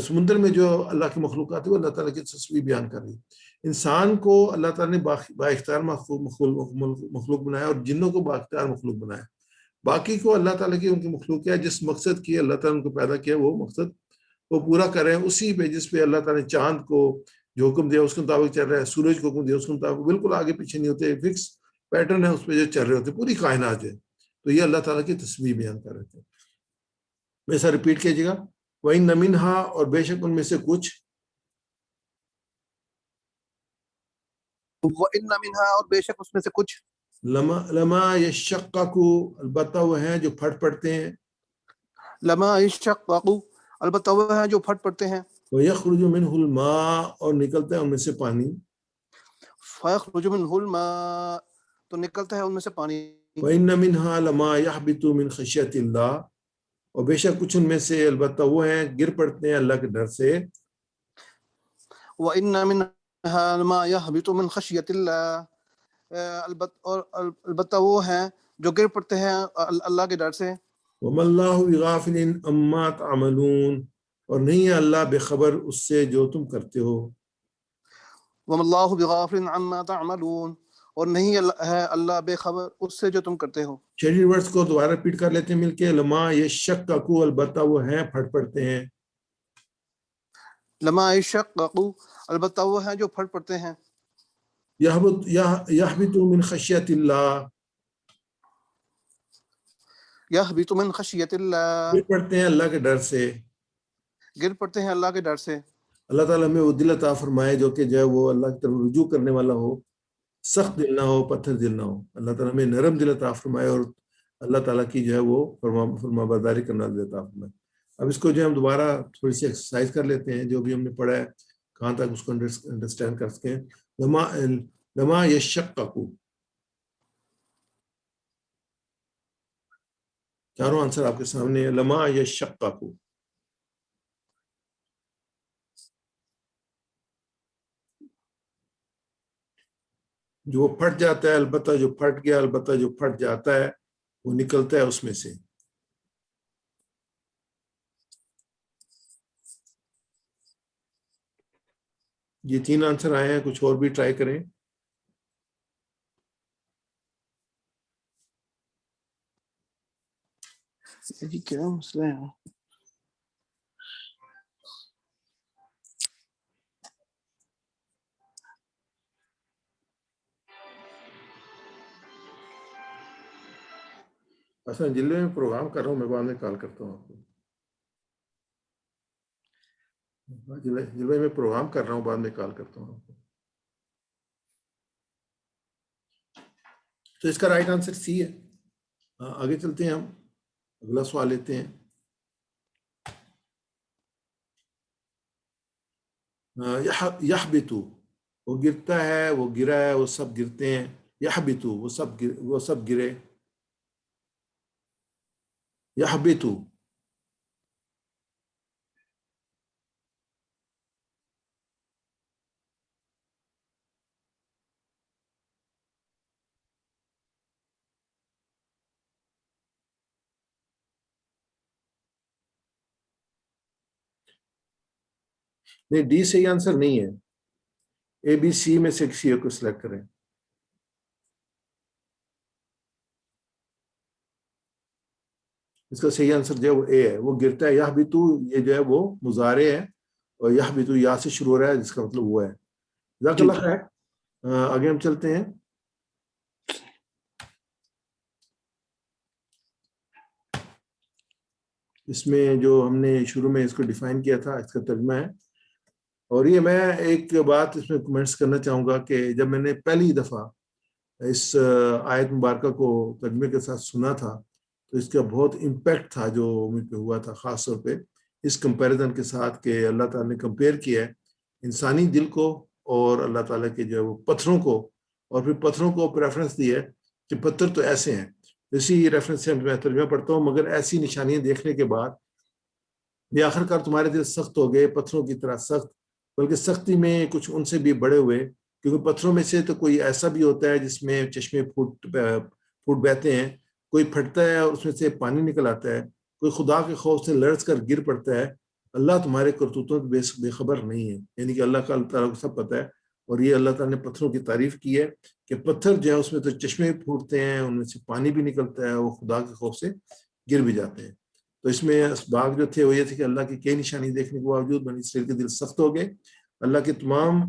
Speaker 2: سمندر میں جو اللہ کی مخلوقات ہے وہ اللہ تعالیٰ کی تصویر بیان کر رہی ہے. انسان کو اللہ تعالیٰ نے با اختیار مخلوق بنایا اور جنوں کو با اختیار مخلوق بنایا. باقی کو اللہ تعالیٰ کی ان کی مخلوق ہے، جس مقصد کی اللہ تعالیٰ نے ان کو پیدا کیا وہ مقصد وہ پورا کر رہے ہیں. اسی پہ جس پہ اللہ تعالیٰ نے چاند کو جو حکم دیا اس کے مطابق چل رہا ہے، سورج کو حکم دیا اس کے مطابق، بالکل آگے پیچھے نہیں ہوتے، فکس پیٹرن ہے اس پہ جو چل رہے ہوتے، پوری کائنات ہے. تو یہ اللہ تعالیٰ کی تصویر بیان کر رہے تھے. میں ایسا ریپیٹ کیجیے گا. وَإِنَّ مِنْهَا، اور بے شک ان میں سے کچھ،
Speaker 3: وَإِنَّ مِنْهَا، اور بے شک اس میں سے کچھ،
Speaker 2: لما یشقق، البتہ وہ ہیں جو پھٹ پڑتے ہیں،
Speaker 3: لما یشقق، البتہ وہ ہیں جو پھٹ پڑتے ہیں،
Speaker 2: وَيَخْرُجُ مِنْهُ الْمَاءُ، اور نکلتا ہے ان میں سے پانی،
Speaker 3: فَيَخْرُجُ مِنْهُ الْمَاءُ، تو نکلتا ہے ان میں سے پانی.
Speaker 2: وَإِنَّ مِنْهَا لَمَا يَحْبِطُ مِنْ خَشْيَةِ اللَّهِ، اور بے شک کچھ ان میں سے البتہ وہ ہیں گر پڑتے ہیں اللہ کے ڈر سے.
Speaker 3: وَإِنَّ مِنْهَا لَمَا يَهْبِطُ مِنْ خَشْيَةِ اللَّهِ، اور البتہ وہ ہیں جو گر پڑتے ہیں اللہ کے ڈر سے.
Speaker 2: وَمَا اللَّهُ بِغَافِلٍ عَمَّا تَعْمَلُونَ، اور نہیں ہے اللہ بے خبر اس سے جو تم کرتے ہو.
Speaker 3: وَمَا اللَّهُ بِغَافِلٍ عَمَّا تَعْمَلُونَ، اور نہیں ہے اللہ بے خبر اس سے جو تم کرتے ہو.
Speaker 2: شیڈیڈ ورڈز کو دوبارہ ریپیٹ کر لیتے ہیں مل کے. لما یشقق، البتہ وہ ہیں پھٹ پڑتے ہیں،
Speaker 3: لما یشقق، البتہ وہ ہیں جو پھٹ پڑتے ہیں،
Speaker 2: یحبط من خشیت اللہ،
Speaker 3: یہبط من خشیت اللہ،
Speaker 2: گر پڑتے ہیں اللہ کے ڈر سے.
Speaker 3: گر پڑتے ہیں اللہ کے ڈر سے.
Speaker 2: اللہ تعالیٰ ہمیں وہ دل عطا فرمائے جو کہ جو ہے وہ اللہ کی طرف رجوع کرنے والا ہو، سخت دل نہ ہو، پتھر دل نہ ہو. اللہ تعالیٰ ہمیں نرم دل عطا فرمائے اور اللہ تعالیٰ کی جو ہے وہ فرما برداری کرنا دل عطا فرمائے. اب اس کو جو ہم دوبارہ تھوڑی سی ایکسرسائز کر لیتے ہیں، جو بھی ہم نے پڑھا ہے کہاں تک اس کو انڈرسٹینڈ کر سکیں. لما یشقق، چاروں آنسر آپ کے سامنے ہے. لما یشقق، جو وہ پھٹ جاتا ہے، البتہ جو پھٹ گیا، البتہ جو پھٹ جاتا ہے وہ نکلتا ہے اس میں سے. یہ 3 آنسر آئے ہیں، کچھ اور بھی ٹرائی کریں.
Speaker 3: جی کیا مسئلہ ہے؟
Speaker 2: اصل جلوے میں پروگرام کر رہا ہوں، میں بعد میں کال کرتا ہوں آپ کو. جلوے میں پروگرام کر رہا ہوں، بعد میں کال کرتا ہوں آپ کو. تو اس کا رائٹ آنسر سی ہے. آگے چلتے ہیں، ہم اگلا سوال لیتے ہیں. یحبطو، وہ گرتا ہے، وہ گرا ہے، وہ سب گرتے ہیں. یحبطو، وہ سب گرے. یحبطو، نہیں ڈی صحیح آنسر نہیں ہے. اے بی سی میں سے کسی ایک کو سلیکٹ کریں. اس کا صحیح آنسر جو ہے وہ اے ہے، وہ گرتا ہے. یحبطو، یہ جو ہے وہ مضارع ہے اور یحبطو یا سے شروع ہو رہا ہے جس کا مطلب وہ ہے. جزاک اللہ خیر. آگے ہم چلتے ہیں. اس میں جو ہم نے شروع میں اس کو ڈیفائن کیا تھا، اس کا ترجمہ ہے. اور یہ میں ایک بات اس میں کمنٹس کرنا چاہوں گا کہ جب میں نے پہلی دفعہ اس آیت مبارکہ کو ترجمے کے ساتھ سنا تھا تو اس کا بہت امپیکٹ تھا جو مجھ پہ ہوا تھا، خاص طور پہ اس کمپیریزن کے ساتھ کہ اللہ تعالیٰ نے کمپیئر کیا ہے انسانی دل کو اور اللہ تعالیٰ کے جو ہے وہ پتھروں کو، اور پھر پتھروں کو پریفرنس دی ہے کہ پتھر تو ایسے ہیں. اسی ریفرنس سے میں ترجمہ پڑھتا ہوں، مگر ایسی نشانیاں دیکھنے کے بعد یہ آخر کار تمہارے دل سخت ہو گئے، پتھروں کی طرح سخت، بلکہ سختی میں کچھ ان سے بھی بڑے ہوئے، کیونکہ پتھروں میں سے تو کوئی ایسا بھی ہوتا ہے جس میں چشمے پھوٹ بہتے ہیں، کوئی پھٹتا ہے اور اس میں سے پانی نکل آتا ہے، کوئی خدا کے خوف سے لرز کر گر پڑتا ہے. اللہ تمہارے کرتوتوں بے خبر نہیں ہے، یعنی کہ اللہ تعالیٰ کو سب پتہ ہے. اور یہ اللہ تعالیٰ نے پتھروں کی تعریف کی ہے کہ پتھر جو ہے اس میں تو چشمے پھوٹتے ہیں، ان میں سے پانی بھی نکلتا ہے، وہ خدا کے خوف سے گر بھی جاتے ہیں. تو اس میں اسباق جو تھے وہ یہ تھے کہ اللہ کی کئی نشانی دیکھنے کے باوجود بنی اسرائیل کے دل سخت ہو گئے. اللہ کے تمام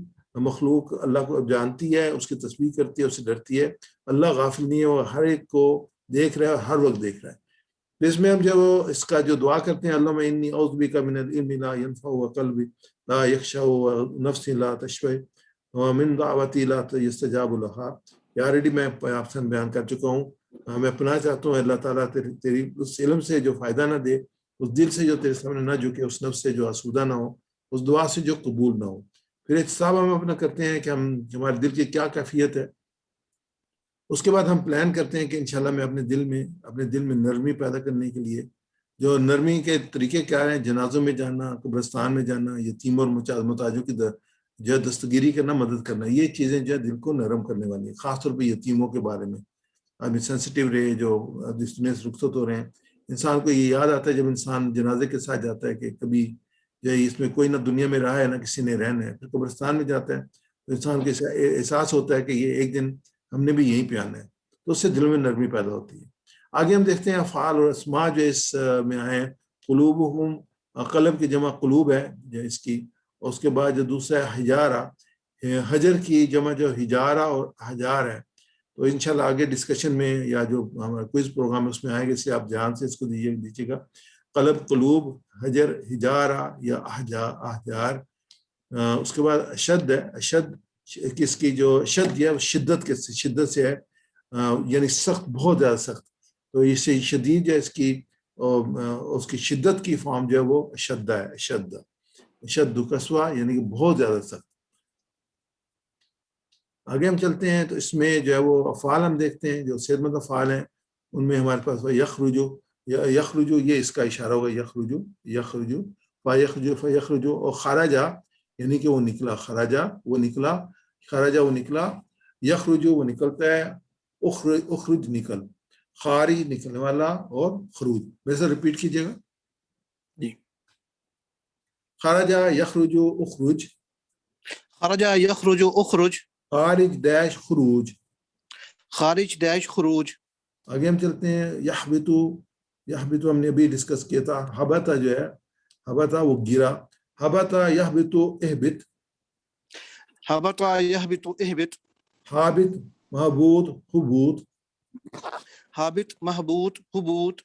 Speaker 2: مخلوق اللہ کو جانتی ہے، اس کی تسبیح کرتی ہے، اس سے ڈرتی ہے. اللہ غافل نہیں ہے، وہ ہر ایک کو دیکھ رہا ہے اور ہر وقت دیکھ رہا ہے. اس میں ہم جب اس کا جو دعا کرتے ہیں، اللہم انی اعوذ بک من العلم لا ينفع وقلب لا یخشع ونفس لا تشبع ومن دعوتی لا یستجاب لها، یہ آلریڈی میں آپ سے بیان کر چکا ہوں. میں پناہ چاہتا ہوں اللہ تعالیٰ تیری اس علم سے جو فائدہ نہ دے، اس دل سے جو تیرے سامنے نہ جھکے، اس نفس سے جو آسودہ نہ ہو، اس دعا سے جو قبول نہ ہو. پھر احتساب ہم اپنا کرتے ہیں کہ ہمارے دل کی کیا کیفیت ہے. اس کے بعد ہم پلان کرتے ہیں کہ انشاءاللہ میں اپنے دل میں نرمی پیدا کرنے کے لیے، جو نرمی کے طریقے کیا ہیں، جنازوں میں جانا، قبرستان میں جانا، یتیموں اور محتاجوں کی جو دستگیری کرنا، مدد کرنا، یہ چیزیں جو دل کو نرم کرنے والی ہیں. خاص طور پہ یتیموں کے بارے میں آدمی سینسٹیو رہے، جو اس دنیا سے رخصت ہو رہے ہیں. انسان کو یہ یاد آتا ہے جب انسان جنازے کے ساتھ جاتا ہے کہ کبھی جو اس میں کوئی نہ دنیا میں رہا ہے نہ کسی نے رہنا ہے. پھر قبرستان میں جاتا ہے تو انسان کو احساس ہوتا ہے کہ یہ ایک دن ہم نے بھی یہیں پہ آنا ہے، تو اس سے دل میں نرمی پیدا ہوتی ہے. آگے ہم دیکھتے ہیں افعال اور اسماء جو اس میں آئے ہیں. قلوبہم، قلب کی جمع قلوب ہے جو اس کی، اور اس کے بعد جو دوسرا ہے حجارہ، حجر کی جمع جو حجارہ اور حجار ہے. تو انشاءاللہ آگے ڈسکشن میں یا جو ہمارا کوئز پروگرام اس میں آئے گا، اس سے آپ دھیان سے اس کو دیجیے گا. قلب، قلوب، حجر، حجارہ یا احجار. اس کے بعد اشد ہے. اشد کس کی جو شد ہے شدت سے ہے، یعنی سخت، بہت زیادہ سخت. تو اس سے شدید جو ہے اس کی شدت کی فارم جو ہے وہ شدہ ہے. شد قسوہ یعنی کہ بہت زیادہ سخت. آگے ہم چلتے ہیں تو اس میں جو ہے وہ افعال ہم دیکھتے ہیں جو صحت مند افعال ہیں. ان میں ہمارے پاس یخرجو، یہ اس کا اشارہ ہوگا، یخرجو فیخرجو. اور خرجہ یعنی کہ وہ نکلا، خرجہ وہ نکلا، یخرجو وہ نکلتا ہے، اخرج نکل، خارج نکلنے والا، اور خروج. میرے سے ریپیٹ کیجیے گا
Speaker 3: جی.
Speaker 2: خرجہ یخرجو اخرج،
Speaker 3: خرجہ یخرجو اخرج،
Speaker 2: خارج ڈیش خروج.
Speaker 3: خارج ڈیش خروج.
Speaker 2: آگے ہم چلتے ہیں یحبتو ہم نے ابھی ڈسکس کیا تھا. حبتا جو ہے، حبتا وہ گرا. حبتا یحبتو احبت،
Speaker 3: حبط یحبط احبط.
Speaker 2: حابت محبوط حبوط.
Speaker 3: حابط محبوط حبوط.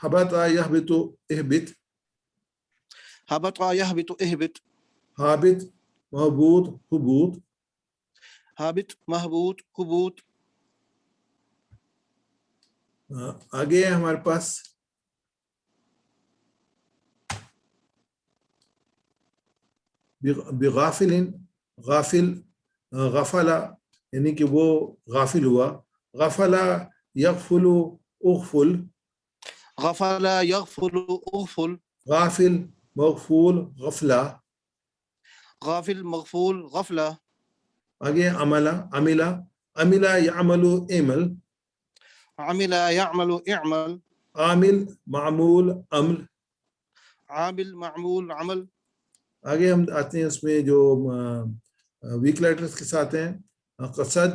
Speaker 2: حبتا یحبتو احبت،
Speaker 3: حبط یحبط احبط.
Speaker 2: حابت محبوط حبوط.
Speaker 3: حابط محبوط حبوط.
Speaker 2: آگے ہمارے پاس بغافل، غافل، غفلا یعنی کہ وہ غافل ہوا. غفلا یغفل اغفل،
Speaker 3: غفل یغفل اغفل.
Speaker 2: غافل مغفول غفلہ.
Speaker 3: غافل مغفول غفلہ.
Speaker 2: آگے عملہ یعمل اعمل،
Speaker 3: عمل یعمل اعمل.
Speaker 2: عامل معمول عمل.
Speaker 3: عامل معمول عمل.
Speaker 2: آگے ہم آتے ہیں اس میں جو ویک لیٹرز کے ساتھ ہیں. قصد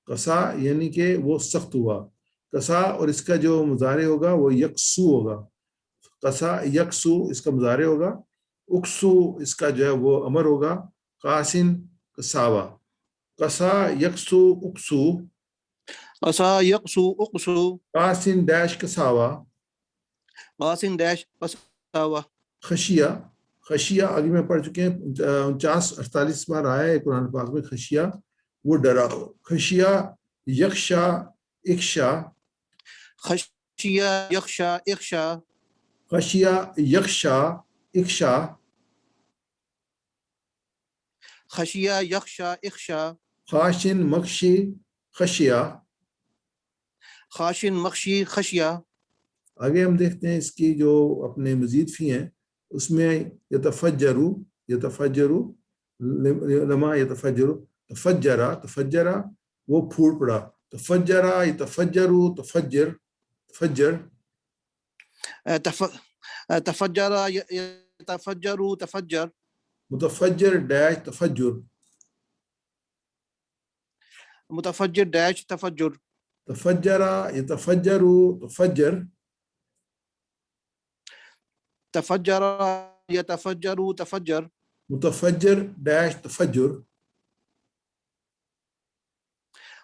Speaker 2: قصا یعنی کہ وہ سخت ہوا. قصا اور اس کا جو مضارع ہوگا وہ یکسو ہوگا. قصا یکسو اس کا مضارع ہوگا. اکسو اس کا جو ہے وہ امر ہوگا. قاسن قصاوہ. قصا یکسو اکسو،
Speaker 3: قصا یقسو اقسو.
Speaker 2: قاسن ڈیش قصاوہ.
Speaker 3: قاسن ڈیش قصاوہ.
Speaker 2: خشیہ آگے میں پڑھ چکے ہیں، 49-48 بار آیا ہے قرآن پاک میں خشیہ. وہ ڈرا ہو. خشیہ یخشا اخشا,
Speaker 3: خشیہ یخشا اخشا,
Speaker 2: خشیہ یخشا اخشا,
Speaker 3: خشیہ یخشا اخشا,
Speaker 2: خاشن مخشی خشیہ.
Speaker 3: خاشن مخشی خشیہ.
Speaker 2: آگے ہم دیکھتے ہیں اس کی جو اپنے مزید فی ہیں اس میں یتفجرو یتفجرو لما یتفجرو تفجرا تفجرا وہ پھوٹ پڑا. تفجرا یتفجرو تفجر تفجر.
Speaker 3: تفجر یتفجر تفجر.
Speaker 2: متفجر ڈیش تفجر.
Speaker 3: متفجر ڈیش تفجر.
Speaker 2: تفجرا یتفجرو تفجر.
Speaker 3: تفجر یتفجر تفجر.
Speaker 2: متفجر ڈیش تفجر.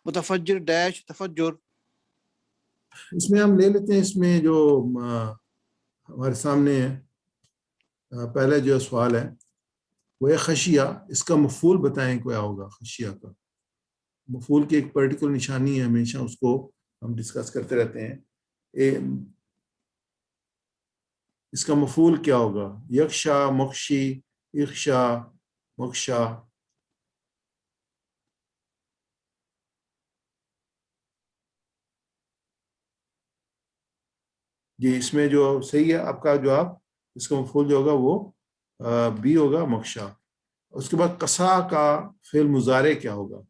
Speaker 3: متفجر ڈیش تفجر.
Speaker 2: اس میں ہم لے لیتے ہیں اس میں جو ہمارے سامنے ہے پہلے جو سوال ہے وہ ہے خشیہ. اس کا مفعول بتائیں کیا ہوگا. خشیہ کا مفعول کی ایک پرٹیکولر نشانی ہے, ہمیشہ اس کو ہم ڈسکس کرتے رہتے ہیں. اس کا مفعول کیا ہوگا. یکشا مخشی اخشا مخشا. جی اس میں جو صحیح ہے آپ کا جواب, اس کا مفعول جو ہوگا وہ بی ہوگا مخشا. اس کے بعد قصا کا فعل مضارع کیا ہوگا.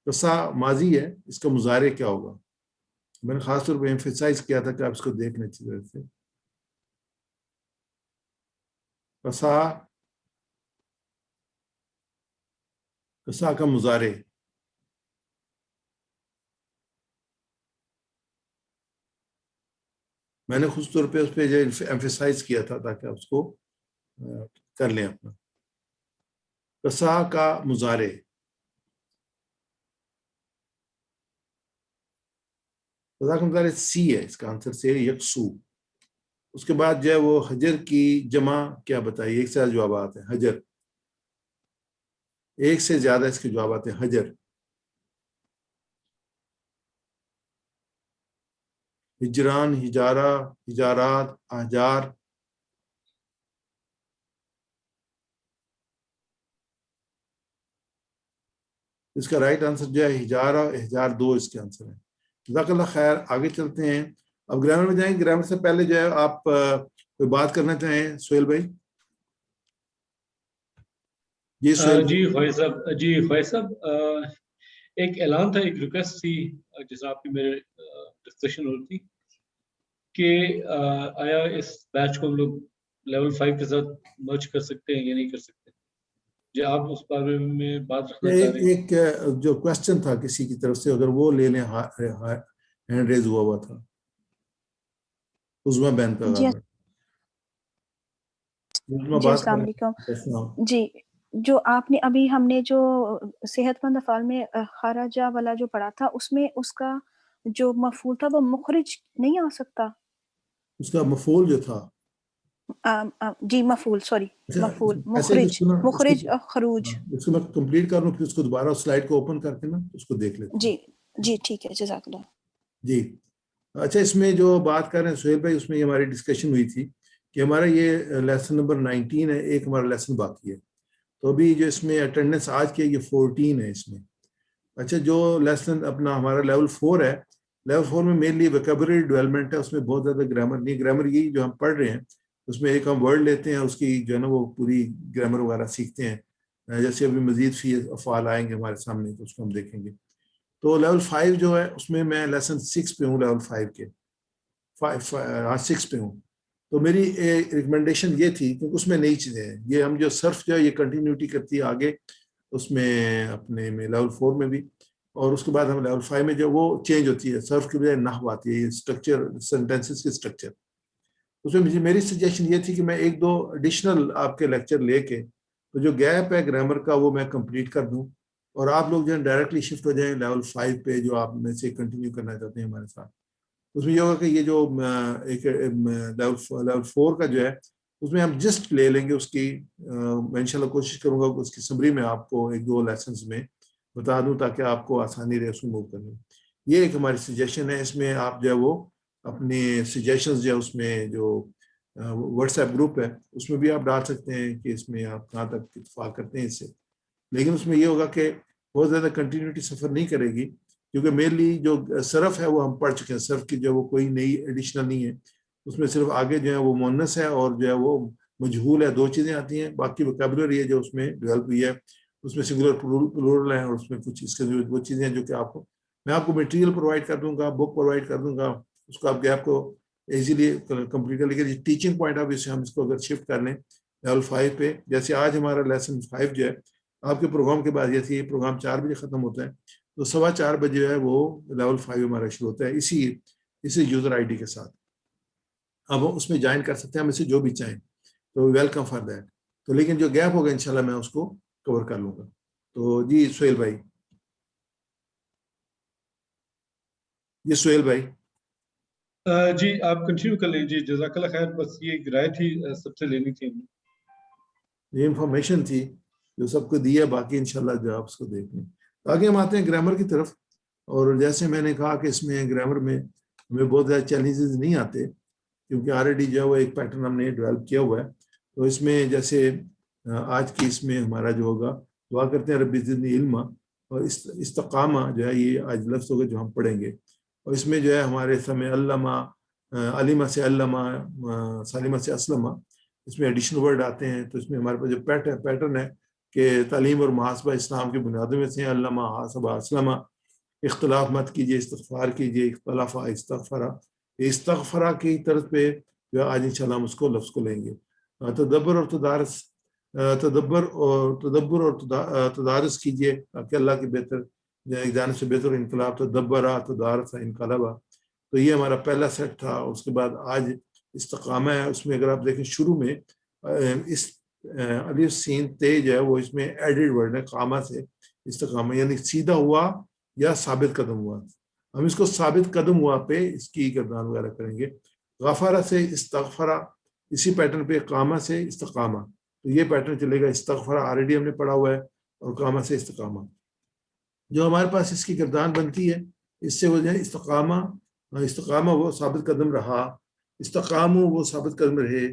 Speaker 2: قصا ماضی ہے, اس کا مضارع کیا ہوگا. میں نے خاص طور پہ ایمفیسائز کیا تھا کہ آپ اس کو دیکھ لیں اچھی طرح سے. قصا قصا کا مضارع میں نے خود طور پہ اس پہ جو ایمفیسائز کیا تھا تاکہ آپ اس کو کر لیں اپنا. قصا کا مضارع قصا کا مضارع سی ہے, اس کا آنسر سے یکسو. اس کے بعد جو ہے وہ حجر کی جمع کیا بتائیے. ایک سے زیادہ جوابات ہیں. حجر ایک سے زیادہ اس کے جوابات ہیں. حجر ہجران ہجارہ ہجارات احجار. اس کا رائٹ آنسر جو ہے ہجارہ احجار 2 اس کے آنسر ہے. جزاک اللہ خیر. آگے چلتے ہیں. اب گرامر میں جائیں. گرامر سے پہلے جو ہے آپ کوئی بات کرنا چاہیں سہیل بھائی. جی سہیل
Speaker 1: جی فائز صاحب, جی فائز صاحب, ایک اعلان تھا, ایک ریکویسٹ تھی جیسا آپ کی میرے ڈسکشن ہو رہی تھی کہ آیا اس بیچ کو ہم لوگ لیول 5 کے ساتھ مرج کر سکتے ہیں یا نہیں کر سکتے. جی آپ اس بارے میں بات رکھنا چاہ رہے ہیں.
Speaker 2: ایک جو کوشچن تھا کسی کی طرف سے, اگر وہ لے لیں. ہینڈ ریز ہوا تھا عظمیٰ بین کا.
Speaker 4: جی
Speaker 2: بات
Speaker 4: السلام علیکم. جی جو آپ نے ابھی ہم نے جو صحت مند افعال میں خرجہ والا جو پڑھا تھا, اس میں اس کا جو مفعول تھا وہ مخرج نہیں آ سکتا.
Speaker 2: اس کا مفعول جو تھا
Speaker 4: جی مفعول, سوری مفعول مخرج, مخرج خروج.
Speaker 2: اس کو میں کمپلیٹ کر لوں پھر اس کو دوبارہ سلائڈ کو اوپن کر کے نا اس کو دیکھ لیتے ہیں.
Speaker 4: جی ٹھیک ہے, جزاک اللہ.
Speaker 2: جی اچھا, اس میں جو بات کر رہے ہیں سہیل بھائی, اس میں ہماری ڈسکشن ہوئی تھی کہ ہمارا یہ لیسن نمبر 19 ہے, ایک ہمارا لیسن باقی ہے. تو ابھی جو اس میں اٹینڈنس آج کی ہے یہ 14 ہے اس میں. اچھا جو لیسن اپنا ہمارا لیول 4 ہے, لیول 4 میں مینلی ویکیبلری ڈیولپمنٹ ہے. اس میں بہت زیادہ گرامر نہیں. گرامر یہی جو ہم پڑھ رہے ہیں اس میں ایک ہم ورڈ لیتے ہیں, اس کی جو ہے نا وہ پوری گرامر وغیرہ سیکھتے ہیں. جیسے ابھی مزید فی افعال آئیں گے ہمارے سامنے تو اس کو ہم دیکھیں گے. تو لیول 5 جو ہے اس میں لیسن 6 پہ ہوں. لیول 5 کے 6 پہ ہوں. تو میری ریکمنڈیشن یہ تھی کہ اس میں نئی چیزیں ہیں. یہ ہم جو صرف جو ہے یہ کنٹینیوٹی کرتی ہے آگے اس میں اپنے میں لیول 4 میں بھی, اور اس کے بعد ہم لیول 5 میں جو وہ چینج ہوتی ہے. صرف کی بجائے نحو آتی ہے, یہ اسٹرکچر سینٹینسز کے اسٹرکچر. اس میں میری سجیشن یہ تھی کہ میں 1-2 ایڈیشنل آپ کے لیکچر لے کے تو جو گیپ ہے گرامر کا وہ میں کمپلیٹ کر دوں, اور آپ لوگ جو ہے ڈائریکٹلی شفٹ ہو جائیں لیول 5 پہ جو آپ میں سے کنٹینیو کرنا چاہتے ہیں ہمارے ساتھ. اس میں یہ ہوگا کہ یہ جو ایک لیول 4 کا جو ہے اس میں ہم جسٹ لے لیں گے اس کی. میں انشاءاللہ کوشش کروں گا کہ اس کی سمری میں آپ کو 1-2 لیسنز میں بتا دوں تاکہ آپ کو آسانی رہے اس کو موو کرنے میں. یہ ایک ہماری سجیشن ہے. اس میں آپ جو ہے وہ اپنے سجیشنز جو ہے اس میں جو واٹس ایپ گروپ ہے اس میں بھی آپ ڈال سکتے ہیں کہ اس میں آپ کہاں تک اتفاق کرتے ہیں اس سے. لیکن اس میں یہ ہوگا کہ بہت زیادہ کنٹینیوٹی سفر نہیں کرے گی, کیونکہ مینلی جو صرف ہے وہ ہم پڑھ چکے ہیں. صرف کی جو وہ کوئی نئی ایڈیشنل نہیں ہے, اس میں صرف آگے جو ہے وہ مؤنث ہے اور جو ہے وہ مجہول ہے, 2 چیزیں آتی ہیں. باقی ووکیبلری ہے جو اس میں ڈیولپ ہوئی ہے اس میں سنگولر پلورل ہے, اور اس میں کچھ اس کے وہ چیزیں ہیں جو کہ آپ کو میں آپ کو میٹیریل پرووائڈ کر دوں گا, بک پرووائڈ کر دوں گا, اس کو آپ گیپ کو ایزیلی کمپلیٹ کر. لیکن ٹیچنگ پوائنٹ آف ویو سے ہم اس کو اگر شفٹ کر لیں لیول 5 پہ, جیسے آج ہمارا لیسن 5 جو ہے آپ کے پروگرام کے بعد, جیسے یہ پروگرام 4 بجے ختم ہوتا ہے تو 4:15 بجے جو ہے وہ لیول 5 ہمارا شروع ہوتا ہے اسی یوزر آئی ڈی کے ساتھ. اب اس میں جوائن کر سکتے ہیں ہم اسے جو بھی چاہیں, تو ویلکم فار دیٹ. تو لیکن جو گیپ ہوگا انشاءاللہ میں اس کو کور کر لوں گا. تو جی سہیل بھائی, سہیل بھائی
Speaker 1: جی آپ کنٹینیو کر لیں. جی جزاک اللہ خیر. بس یہ رائے تھی سب سے لینی تھی.
Speaker 2: یہ انفارمیشن تھی جو سب کو دی ہے, باقی انشاءاللہ جو آپ اس کو دیکھ لیں. آگے ہم آتے ہیں گرامر کی طرف. اور جیسے میں نے کہا کہ اس میں گرامر میں ہمیں بہت زیادہ چیلنجز نہیں آتے, کیونکہ آلریڈی جو ہے وہ ایک پیٹرن ہم نے ڈیولپ کیا ہوا ہے. تو اس میں جیسے آج کی اس میں ہمارا جو ہوگا, دعا کرتے ہیں ربی زدنی علما, اور استقامہ جو ہے یہ آج لفظ ہوگا جو ہم پڑھیں گے. اور اس میں جو ہے ہمارے سمے علامہ, علیمہ سے علامہ, سالمہ سے اسلمہ, اس میں ایڈیشنل ورڈ آتے ہیں. تو اس میں ہمارے پاس جو پیٹرن ہے کہ تعلیم اور محاسبہ اسلام کی بنیادوں میں سے علامہ, حاسبہ, اسلمہ. اختلاف مت کیجیے, استغفار کیجیے, اختلاف استغفرہ. استغفرہ کی طرز پہ جو ہے آج انشاءاللہ ہم اس کو لفظ کو لیں گے. تدبر اور تدارس کیجیے تاکہ اللہ کی بہتر جانب سے بہتر انقلاب. تدبرہ, تدارس, انقلابہ. تو یہ ہمارا پہلا سیٹ تھا. اس کے بعد آج استقامہ ہے. اس میں اگر آپ دیکھیں شروع میں اس الف سین تے جو ہے وہ اس میں ایڈڈ ورڈ ہے قامہ سے استقامہ, یعنی سیدھا ہوا یا ثابت قدم ہوا. ہم اس کو ثابت قدم ہوا پہ اس کی گردان وغیرہ کریں گے. غفارہ سے استغفرہ, اسی پیٹرن پہ قامہ سے استقامہ. تو یہ پیٹرن چلے گا. استغفرہ آلریڈی ہم نے پڑھا ہوا ہے, اور قامہ سے استقامہ. جو ہمارے پاس اس کی گردان بنتی ہے اس سے وہ جو ہے استقامہ وہ ثابت قدم رہا, استقامو وہ ثابت قدم رہے.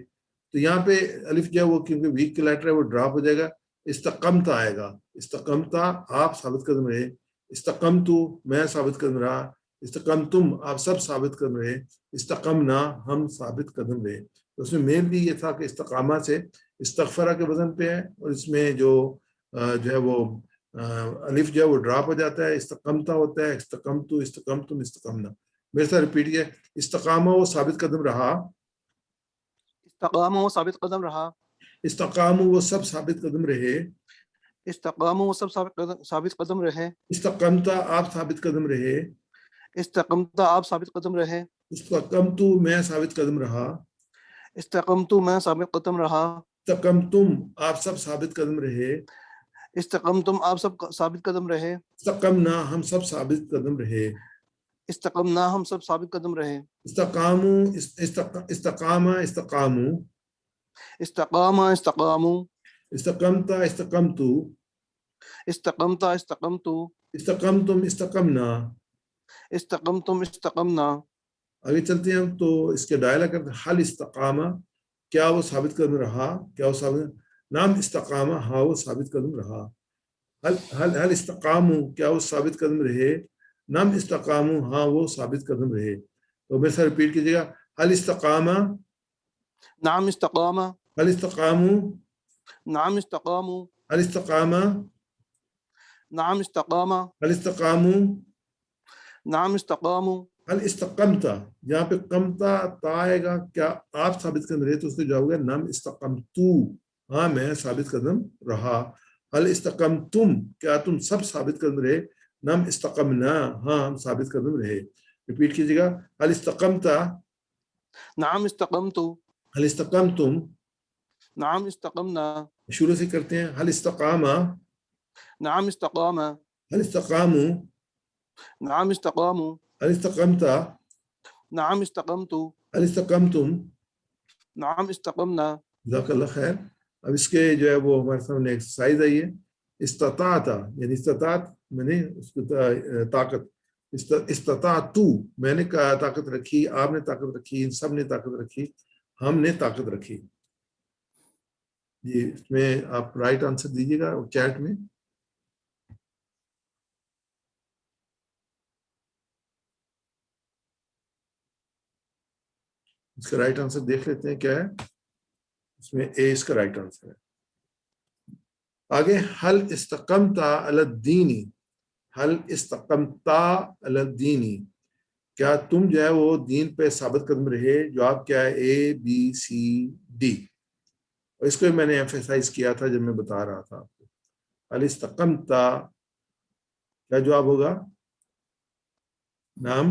Speaker 2: تو یہاں پہ الف جو ہے وہ کیونکہ ویک کا لیٹر ہے وہ ڈراپ ہو جائے گا, استقمتا آئے گا. استقمتا آپ ثابت قدم رہے, استقمتو میں ثابت قدم رہا, استقمتم آپ سب ثابت قدم رہے, استقمنا ہم ثابت قدم رہے. تو اس میں مین بھی یہ تھا کہ استقامہ سے استغفرہ کے وزن پہ ہے, اور اس میں جو ہے وہ الف جو ہے وہ ڈراپ ہو جاتا ہے, استقمتا ہوتا ہے, استقمتو, استقمتم, استقمنا. میرے ساتھ ریپیٹ کیا, استقامہ وہ ثابت قدم رہا,
Speaker 3: استقامہ وہ ثابت قدم رہا,
Speaker 2: استقامو وہ سب ثابت قدم رہے,
Speaker 3: استقامہ وہ سب ثابت قدم رہے,
Speaker 2: استقمتا آپ ثابت قدم رہے,
Speaker 3: استقمتا آپ ثابت قدم رہے,
Speaker 2: استقمتو میں ثابت قدم رہا,
Speaker 3: استقمتو میں ثابت قدم رہا,
Speaker 2: استقمتم آپ سب ثابت قدم رہے,
Speaker 3: استقمتم آپ سب ثابت قدم رہے,
Speaker 2: استقمنا ہم سب ثابت قدم رہے,
Speaker 3: استقمنا ہم سب ثابت قدم رہے,
Speaker 2: استقامو استقامہ استقامو,
Speaker 3: استقامہ استقامو,
Speaker 2: استقمتا استقمتو,
Speaker 3: استقمتا استقمتو,
Speaker 2: استقمتم استقمنا.
Speaker 3: استقمتم استقمنا.
Speaker 2: آگے چلتے ہیں ہم. تو اس کے ڈائلہ کرتے ہیں, حل استقامہ کیا وہ ثابت قدم رہا, کیا وہ ثابت, نام استقامہ ہاں وہ ثابت قدم رہا, حل استقامو کیا وہ ثابت قدم رہے, نام استقامو ہاں وہ ثابت قدم رہے. تو میں سے ریپیٹ کیجیے گا, حل استقامہ,
Speaker 3: نعم استقامہ,
Speaker 2: حل استقامو,
Speaker 3: نعم استقامو,
Speaker 2: حل استقامہ,
Speaker 3: نعم استقامہ,
Speaker 2: حل استقامو,
Speaker 3: نعم استقامو,
Speaker 2: حل استقمتا. جہاں پہ قمتا تا آئے گا, کیا آپ ثابت قدم رہے, تو اس کو جواب ہوگا نام استقمتو ہاں میں ثابت قدم رہا. حل استقمتم کیا تم سب ثابت قدم رہے, نام استقمنا ہاں ہم ثابت قدم رہے. ریپیٹ کیجیے گا, حل استقمتا,
Speaker 3: نعم استقمتو,
Speaker 2: حل استقمتم,
Speaker 3: نعم استقمنا,
Speaker 2: شروع سے کرتے ہیں, حل استقامہ,
Speaker 3: نعم استقامہ,
Speaker 2: حل استقامو,
Speaker 3: نعم استقامو,
Speaker 2: حل استقمتا,
Speaker 3: نعم استقمتو,
Speaker 2: حل استقمتم.
Speaker 3: نعم استقمنا.
Speaker 2: جزاک اللہ خیر. اب اس کے جو ہے وہ ہمارے سامنے ایکسرسائز آئی ہے, استطاعت, یعنی استطاعت میں نے اس کی طاقت استطاعتو میں نے طاقت رکھی, آپ نے طاقت رکھی, ان سب نے طاقت رکھی, ہم نے طاقت رکھی. جی اس میں آپ رائٹ آنسر دیجیے گا چیٹ میں. اس کا رائٹ آنسر دیکھ لیتے ہیں کیا ہے. اس میں اے اس کا رائٹ آنسر ہے. آگے حل استقمتا علی الدین, حل استقمتا علی الدین, کیا تم جو ہے وہ دین پہ ثابت قدم رہے. جواب کیا ہے اے بی سی ڈی. اور اس کو میں نے ایمفیسائز کیا تھا جب میں بتا رہا تھا آپ کو. حل استقمتا کیا جواب ہوگا؟ نام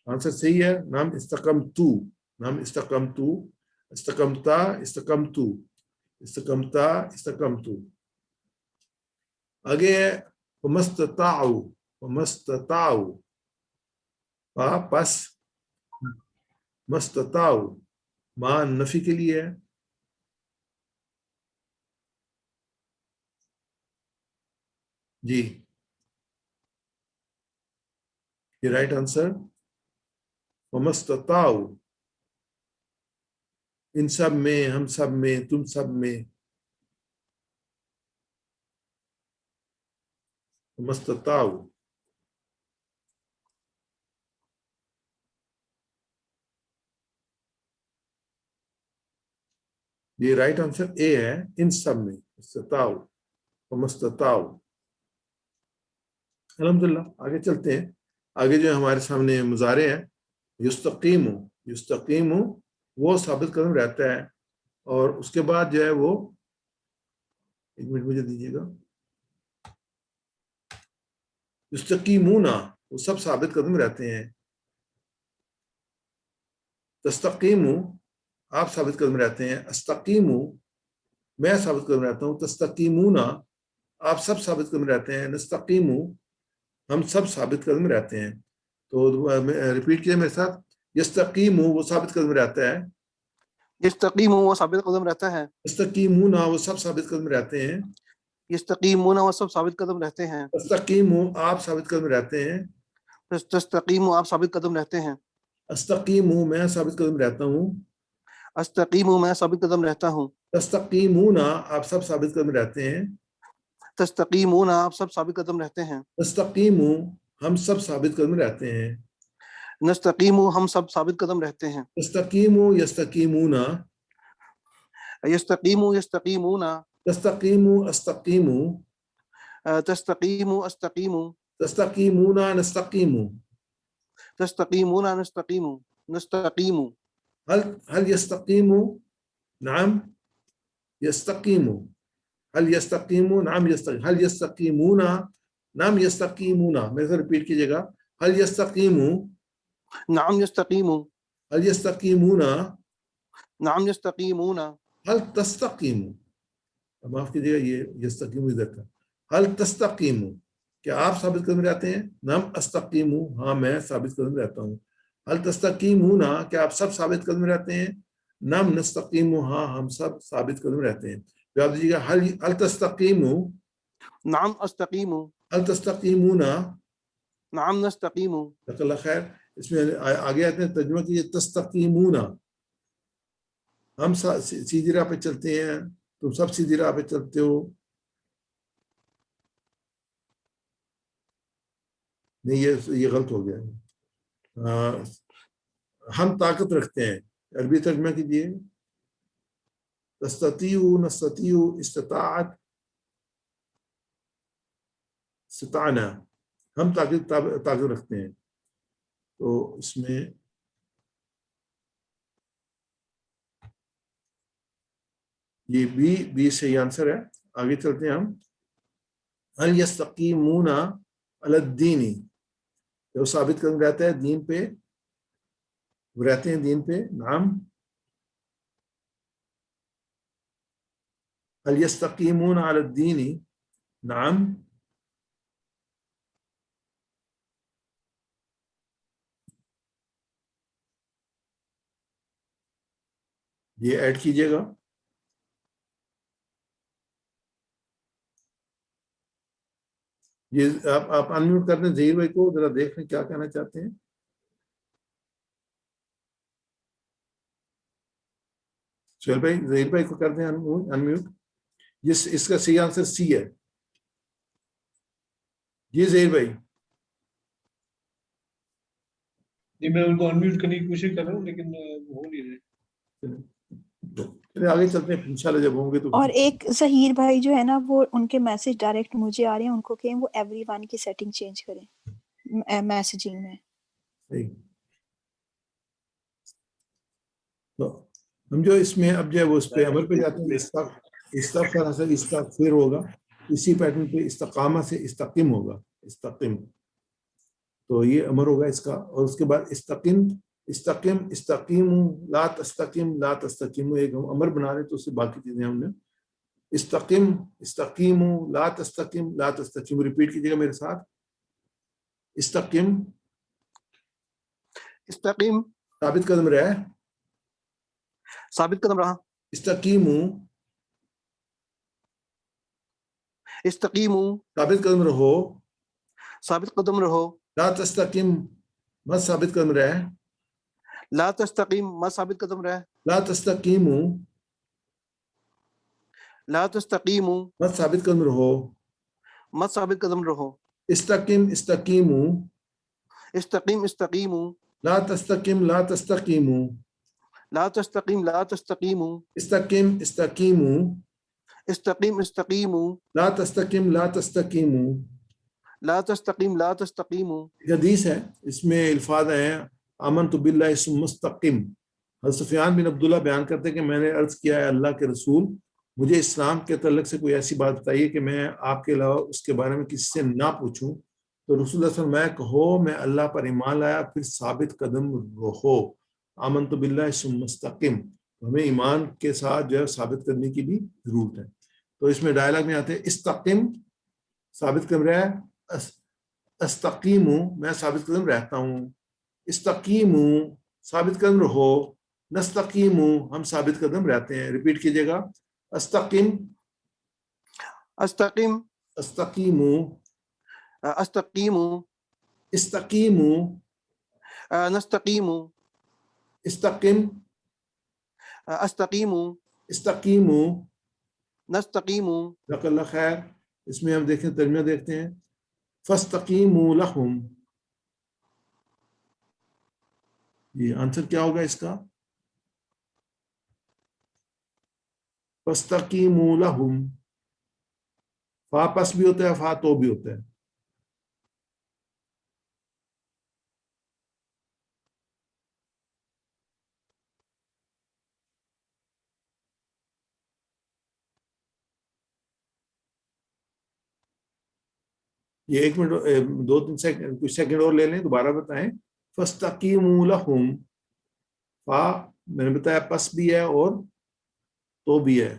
Speaker 2: آنسر صحیح ہے. نام استقمتو, نام استقمتو, استقمتا استقمتو, استقمتا استقمتو. آگے ہے ومستطاعو, ومستطاعو پس مستطاعو ماں نفی کے لیے ہے. جی یہ رائٹ آنسر ومستطاعو, ان سب میں, ہم سب میں, تم سب میں. ومستطاعو یہ رائٹ آنسر اے ہے, ان سب میں. استطاعو ومستطاعو. الحمدللہ آگے چلتے ہیں. آگے جو ہمارے سامنے مضارع ہے یستقیمو, یستقیمو وہ ثابت قدم رہتا ہے, اور اس کے بعد جو ہے وہ, ایک منٹ مجھے دیجیے گا, یستقیمونا وہ سب ثابت قدم رہتے ہیں. تستقیمو آپ ثابت قدم رہتے ہیں. استقیمو میں ثابت قدم رہتا ہوں. تستقیمونا آپ سب ثابت قدم رہتے ہیں. نستقیمو ہم سب ثابت قدم رہتے ہیں. تو ریپیٹ کیے میرے ساتھ. یستقیمو وہ ثابت قدم رہتا ہے.
Speaker 3: یستقیم وہ ثابت قدم رہتا ہے.
Speaker 2: یستقیمونا وہ سب ثابت قدم رہتے ہیں.
Speaker 3: یستقیمون وہ سب ثابت قدم رہتے ہیں.
Speaker 2: تستقیمو آپ ثابت قدم رہتے ہیں.
Speaker 3: تستقیم آپ ثابت قدم رہتے ہیں.
Speaker 2: استقیمو میں ثابت قدم رہتا ہوں.
Speaker 3: استقیم میں ثابت قدم رہتا ہوں.
Speaker 2: تستقیمونا آپ سب ثابت قدم رہتے ہیں.
Speaker 3: تستقیمون آپ سب ثابت قدم رہتے ہیں.
Speaker 2: تستقیمو ہم سب ثابت قدم رہتے ہیں.
Speaker 3: نستقیم ہم سب ثابت قدم رہتے ہیں.
Speaker 2: تستقیمو یستقیمونا.
Speaker 3: یستقیم یستقیمون.
Speaker 2: تستقیمو استقیمو.
Speaker 3: تستقیم استقیم.
Speaker 2: تستقیمونا نستقیمو.
Speaker 3: تستقیمون نستقیم. نستقیم.
Speaker 2: هل يستقيم؟ نعم يستقيم. هل يستقيم؟ نعم يستقيم. هل يستقيمون؟ نعم يستقيمون. میرے سے ریپیٹ کیجیے گا. هل يستقيم؟
Speaker 3: نعم يستقیم.
Speaker 2: هل يستقيمون؟
Speaker 3: نعم يستقيمون.
Speaker 2: هل تستقيم؟ معاف کیجیے گا یہ یستقیم ادھر تھا. هل تستقيم کیا آپ ثابت قدم رہتے ہیں؟ نعم استقیم ہاں میں ثابت قدم رہتا ہوں. هل تستقیمون کیا آپ سب ثابت قدم رہتے ہیں؟ نعم نستقیم ہاں ہم سب ثابت قدم رہتے ہیں. جواب دیجیے گا هل تستقیم.
Speaker 3: نعم استقیم.
Speaker 2: هل تستقیمون.
Speaker 3: نعم نستقیم.
Speaker 2: جزاک اللہ خیر. اس میں آگے آتے ہیں ترجمہ کیجیے تستقیمون. ہم سیدھی راہ پہ چلتے ہیں, تم سب سیدھی راہ پہ چلتے ہو. نہیں یہ غلط ہو گیا. ہم طاقت رکھتے ہیں. عربی ترجمہ کیجیے. تستطیع نستطیع استطاعت استطعنا. ہم طاقت رکھتے ہیں. تو اس میں یہ بی صحیح آنسر ہے. آگے چلتے ہیں ہم. هل يستقيمون على الدين جو ثابت قدم رہتا ہے دین پہ, وہ رہتے ہیں دین پہ. نعم. هل يستقيمون على الدين؟ نعم. یہ ایڈ کیجیے گا. یہ آپ انمیوٹ کر دیں ظہیر بھائی کو, ذرا دیکھ لیں کیا کہنا چاہتے ہیں. سہیل بھائی, ظہیر بھائی کو کر دیں انمیوٹ. اس کا صحیح آنسر سی ہے. جی ظہیر بھائی.
Speaker 1: جی میں ان کو انمیوٹ کرنے کی کوشش کر رہا ہوں لیکن ہو نہیں رہے.
Speaker 2: چلے آگے چلتے ہیں, انشاءاللہ جب ہوں گے تو.
Speaker 4: اور ایک ظہیر بھائی جو ہے نا, وہ ان کے میسج ڈائریکٹ مجھے آ رہے ہیں, ان کو کہیں وہ ایوری ون کی سیٹنگ چینج کریں میسجنگ میں.
Speaker 2: صحیح. تو ہم جو اس میں اب جو ہے وہ اس پہ عمل پہ جاتے ہیں. استغفر سے استغفر ہوگا, اسی پیٹرن پہ استقامہ سے استقیم ہوگا. استقیم, تو یہ امر ہوگا اس کا. اور اس کے بعد استقیم لا تستقیم لا تستقیم, ایک ہم امر بنا رہے تو اس سے باقی چیزیں ہم نے استقیم لا تستقیم لا تستقیم. ریپیٹ کیجیے گا میرے ساتھ. استقیم ثابت قدم رہے,
Speaker 3: ثابت قدم رہا. استقیمو
Speaker 2: ثابت قدم رہو.
Speaker 3: ثابت قدم رہو.
Speaker 2: لا تستقیم مت ثابت قدم رہے.
Speaker 3: لا تستقیم مت ثابت قدم رہے.
Speaker 2: لا تستقیمو
Speaker 3: لا تستقیمو
Speaker 2: مت ثابت قدم رہو.
Speaker 3: مت ثابت قدم رہو.
Speaker 2: استقیمو
Speaker 3: استقیمو
Speaker 2: لا تستقیم لا تستقیمو.
Speaker 3: لا تستقیمو
Speaker 2: استقیمو
Speaker 3: استقیمو
Speaker 2: لا تستقیم لا تستقیمو.
Speaker 3: لا تستقیمو.
Speaker 2: حدیث ہے, اس میں الفاظ ہیں آمنت باللہ ثم استقم. حضرت سفیان بن عبداللہ بیان کرتے ہیں کہ میں نے عرض کیا ہے اللہ کے رسول, مجھے اسلام کے تعلق سے کوئی ایسی بات بتائیے کہ میں آپ کے علاوہ اس کے بارے میں کسی سے نہ پوچھوں. تو رسول اللہ صلی اللہ علیہ وسلم کہو میں اللہ پر ایمان لایا, پھر ثابت قدم رہو. آمنت باللہ ثم استقم. ہمیں ایمان کے ساتھ جو ہے ثابت قدمی کی بھی ضرورت ہے. تو اس میں ڈائلاگ میں آتے ہیں استقم ثابت قدم رہے, استقیمو میں ثابت قدم رہتا ہوں. استقیمو ثابت قدم رہو. نستقیمو ہم ثابت قدم رہتے ہیں. ریپیٹ کیجئے گا. استقیم
Speaker 3: استقیم
Speaker 2: استقیمو
Speaker 3: استقیمو
Speaker 2: استقیمو
Speaker 3: نستقیمو
Speaker 2: استقیم
Speaker 3: استقیمو
Speaker 2: استقیمو.
Speaker 3: نستقیمو.
Speaker 2: جزاک اللہ خیر. اس میں ہم دیکھیں ترجمہ دیکھتے ہیں. فاستقیموا لہم, یہ آنسر کیا ہوگا اس کا؟ فاستقیموا لہم, فا پس بھی ہوتا ہے, فا تو بھی ہوتا ہے. یہ ایک منٹ, دو تین سیکنڈ, کچھ سیکنڈ اور لے لیں, دوبارہ بتائیں. فاستقیموا لہم, فا میں نے بتایا پس بھی ہے اور تو بھی ہے,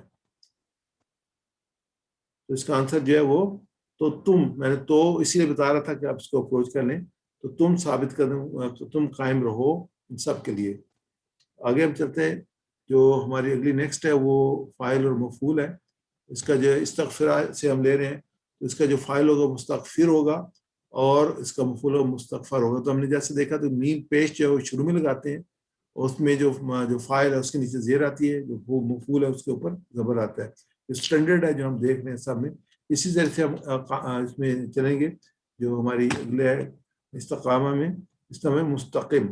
Speaker 2: تو اس کا آنسر جو ہے وہ تو تم, میں نے تو اسی لیے بتا رہا تھا کہ آپ اس کو اپروچ کر لیں. تو تم ثابت قدم, تو تم قائم رہو ان سب کے لیے. آگے ہم چلتے ہیں. جو ہماری اگلی نیکسٹ ہے وہ فاعل اور مفعول ہے. اس کا جو استغفر سے ہم لے رہے ہیں, تو اس کا جو فاعل ہوگا مستغفر ہوگا اور اس کا مفعول مستغفر ہوگا. تو ہم نے جیسے دیکھا تو میم پیش جو ہے وہ شروع میں لگاتے ہیں, اور اس میں جو فاعل ہے اس کے نیچے زیر آتی ہے, جو وہ مفعول ہے اس کے اوپر زبر آتا ہے. اسٹینڈرڈ ہے جو ہم دیکھ رہے ہیں سب میں. اسی طرح سے ہم اس میں چلیں گے. جو ہماری اگلے ہے استقامہ میں, اس میں مستقیم,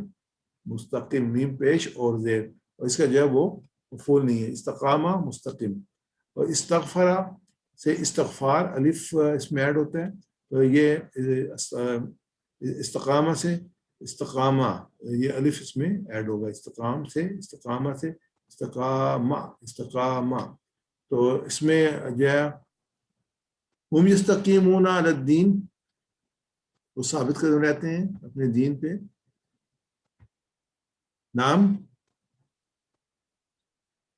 Speaker 2: مستقیم میم پیش اور زیر, اور اس کا جو ہے وہ مفعول نہیں ہے. استقامہ مستقیم. اور استغفرہ سے استغفار الف اس میں ایڈ ہوتا ہے, تو یہ استقامہ سے استقامہ, یہ الف اس میں ایڈ ہوگا. استقام سے استقامہ سے استقامہ استقامہ. تو اس میں جو ہے ہم یستقیمون علی الدین, وہ ثابت قدم رہتے ہیں اپنے دین پہ. نام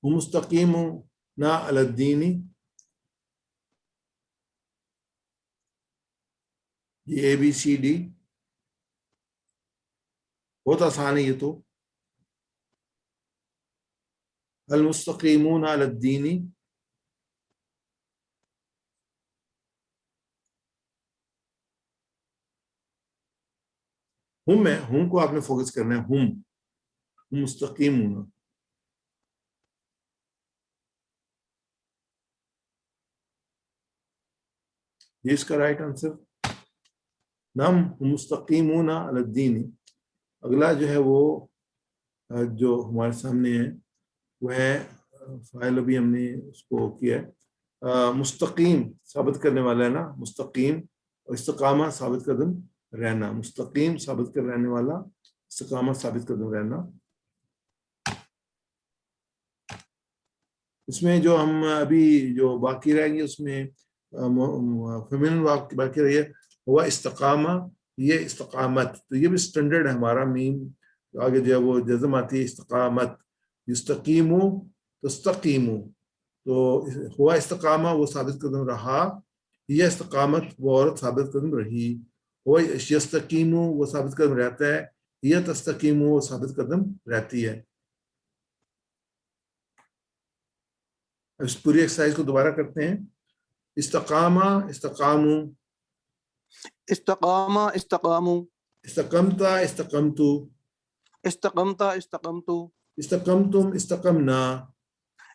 Speaker 2: ہم مستقیمون علی الدین, یہ اے بی سی ڈی بہت آسان ہے یہ تو. المستقیمون علی الدین, ہم ہے, ہم کو آپ نے فوکس کرنا ہے, ہم مستقیم ہونا. یہ اس کا رائٹ آنسر. نعم مستقیمون علی الدین. اگلا جو ہے وہ جو ہمارے سامنے ہے وہ ہے فائل, ابھی ہم نے اس کو کیا ہے مستقیم ثابت کرنے والا ہے نا, مستقیم اور استقامہ ثابت قدم رہنا. مستقیم ثابت کر رہنے والا, استقامہ ثابت قدم رہنا. اس میں جو ہم ابھی جو باقی رہیں گے اس میں فیمینن باقی رہی ہے وہ استقامہ, یہ استقامت. تو یہ بھی سٹینڈرڈ ہے ہمارا میم. آگے جو ہے وہ جزم آتی ہے استقامت. یستقیمو تستقیمو, تو ہوا استقامہ وہ ثابت قدم رہا, یہ استقامت وہ عورت ثابت قدم رہی. ہوا یستقیمو وہ ثابت قدم رہتا ہے, یہ تستقیمو وہ ثابت قدم رہتی ہے. اس پوری ایکسرسائز کو دوبارہ کرتے ہیں. استقامہ استقامو,
Speaker 3: استقامہ استقامو,
Speaker 2: استقمتا استقمتو,
Speaker 3: استقمتا استقمتو,
Speaker 2: استقمتم استقمنا,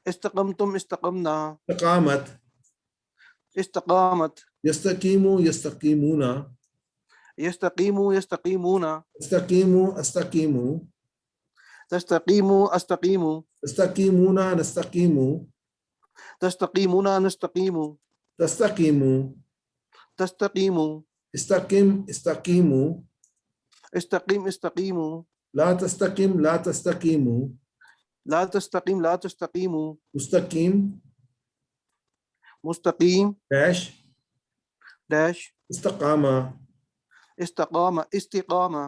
Speaker 3: استقمتم استقمنا,
Speaker 2: استقامت,
Speaker 3: استقامت,
Speaker 2: یستقیمو یستقیمونا,
Speaker 3: یستقیمو یستقیمونا,
Speaker 2: استقیمو استقیمو,
Speaker 3: تستقیمو استقیمو,
Speaker 2: استقیمونا نستقیمو,
Speaker 3: تستقیمونا نستقیمو,
Speaker 2: تستقیمو,
Speaker 3: تستقیمو,
Speaker 2: استقم استقیمو,
Speaker 3: استقیم استقیمو,
Speaker 2: لا تستقم لا تستقیمو,
Speaker 3: لا تستقیم لا تستقیمو,
Speaker 2: مستقیم
Speaker 3: مستقیم
Speaker 2: ڈیش
Speaker 3: ڈیش
Speaker 2: استقامہ.
Speaker 3: استقامہ استقامہ.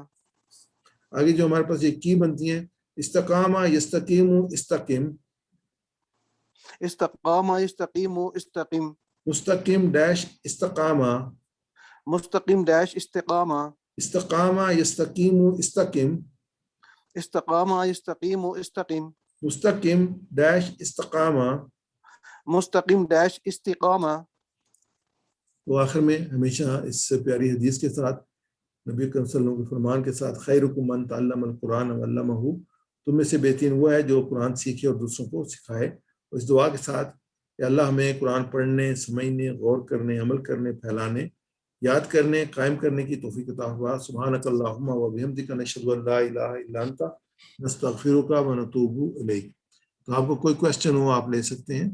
Speaker 2: آگے جو ہمارے پاس یہ کی بنتی ہیں استقامہ یستقیمو استقم,
Speaker 3: استقامہ استقیمو استقیم,
Speaker 2: مستقیم ڈیش استقامہ,
Speaker 3: مستقیم ڈیش استقامہ,
Speaker 2: استقامہ یستقیمو استقم,
Speaker 3: استقامہ استقیمو استقیم,
Speaker 2: مستقیم ڈیش استقامہ.
Speaker 3: مستقیم ڈیش استقامہ.
Speaker 2: تو آخر میں ہمیشہ اس سے پیاری حدیث کے ساتھ, نبی اکرم صلی اللہ علیہ وسلم کے فرمان کے ساتھ, خیرکم من تعلم القرآن وعلمہ, تم میں سے بہترین وہ ہے جو قرآن سیکھے اور دوسروں کو سکھائے. اور اس دعا کے ساتھ کہ اللہ ہمیں قرآن پڑھنے, سمجھنے, غور کرنے, عمل کرنے, پھیلانے, یاد کرنے, قائم کرنے کی توفیق عطا ہوا. سبحانک اللہم و بحمدک نشہد ان لا الہ الا انت نستغفرک و نتوب الیک. تو آپ کو کوئی کوشچن ہو آپ لے سکتے ہیں.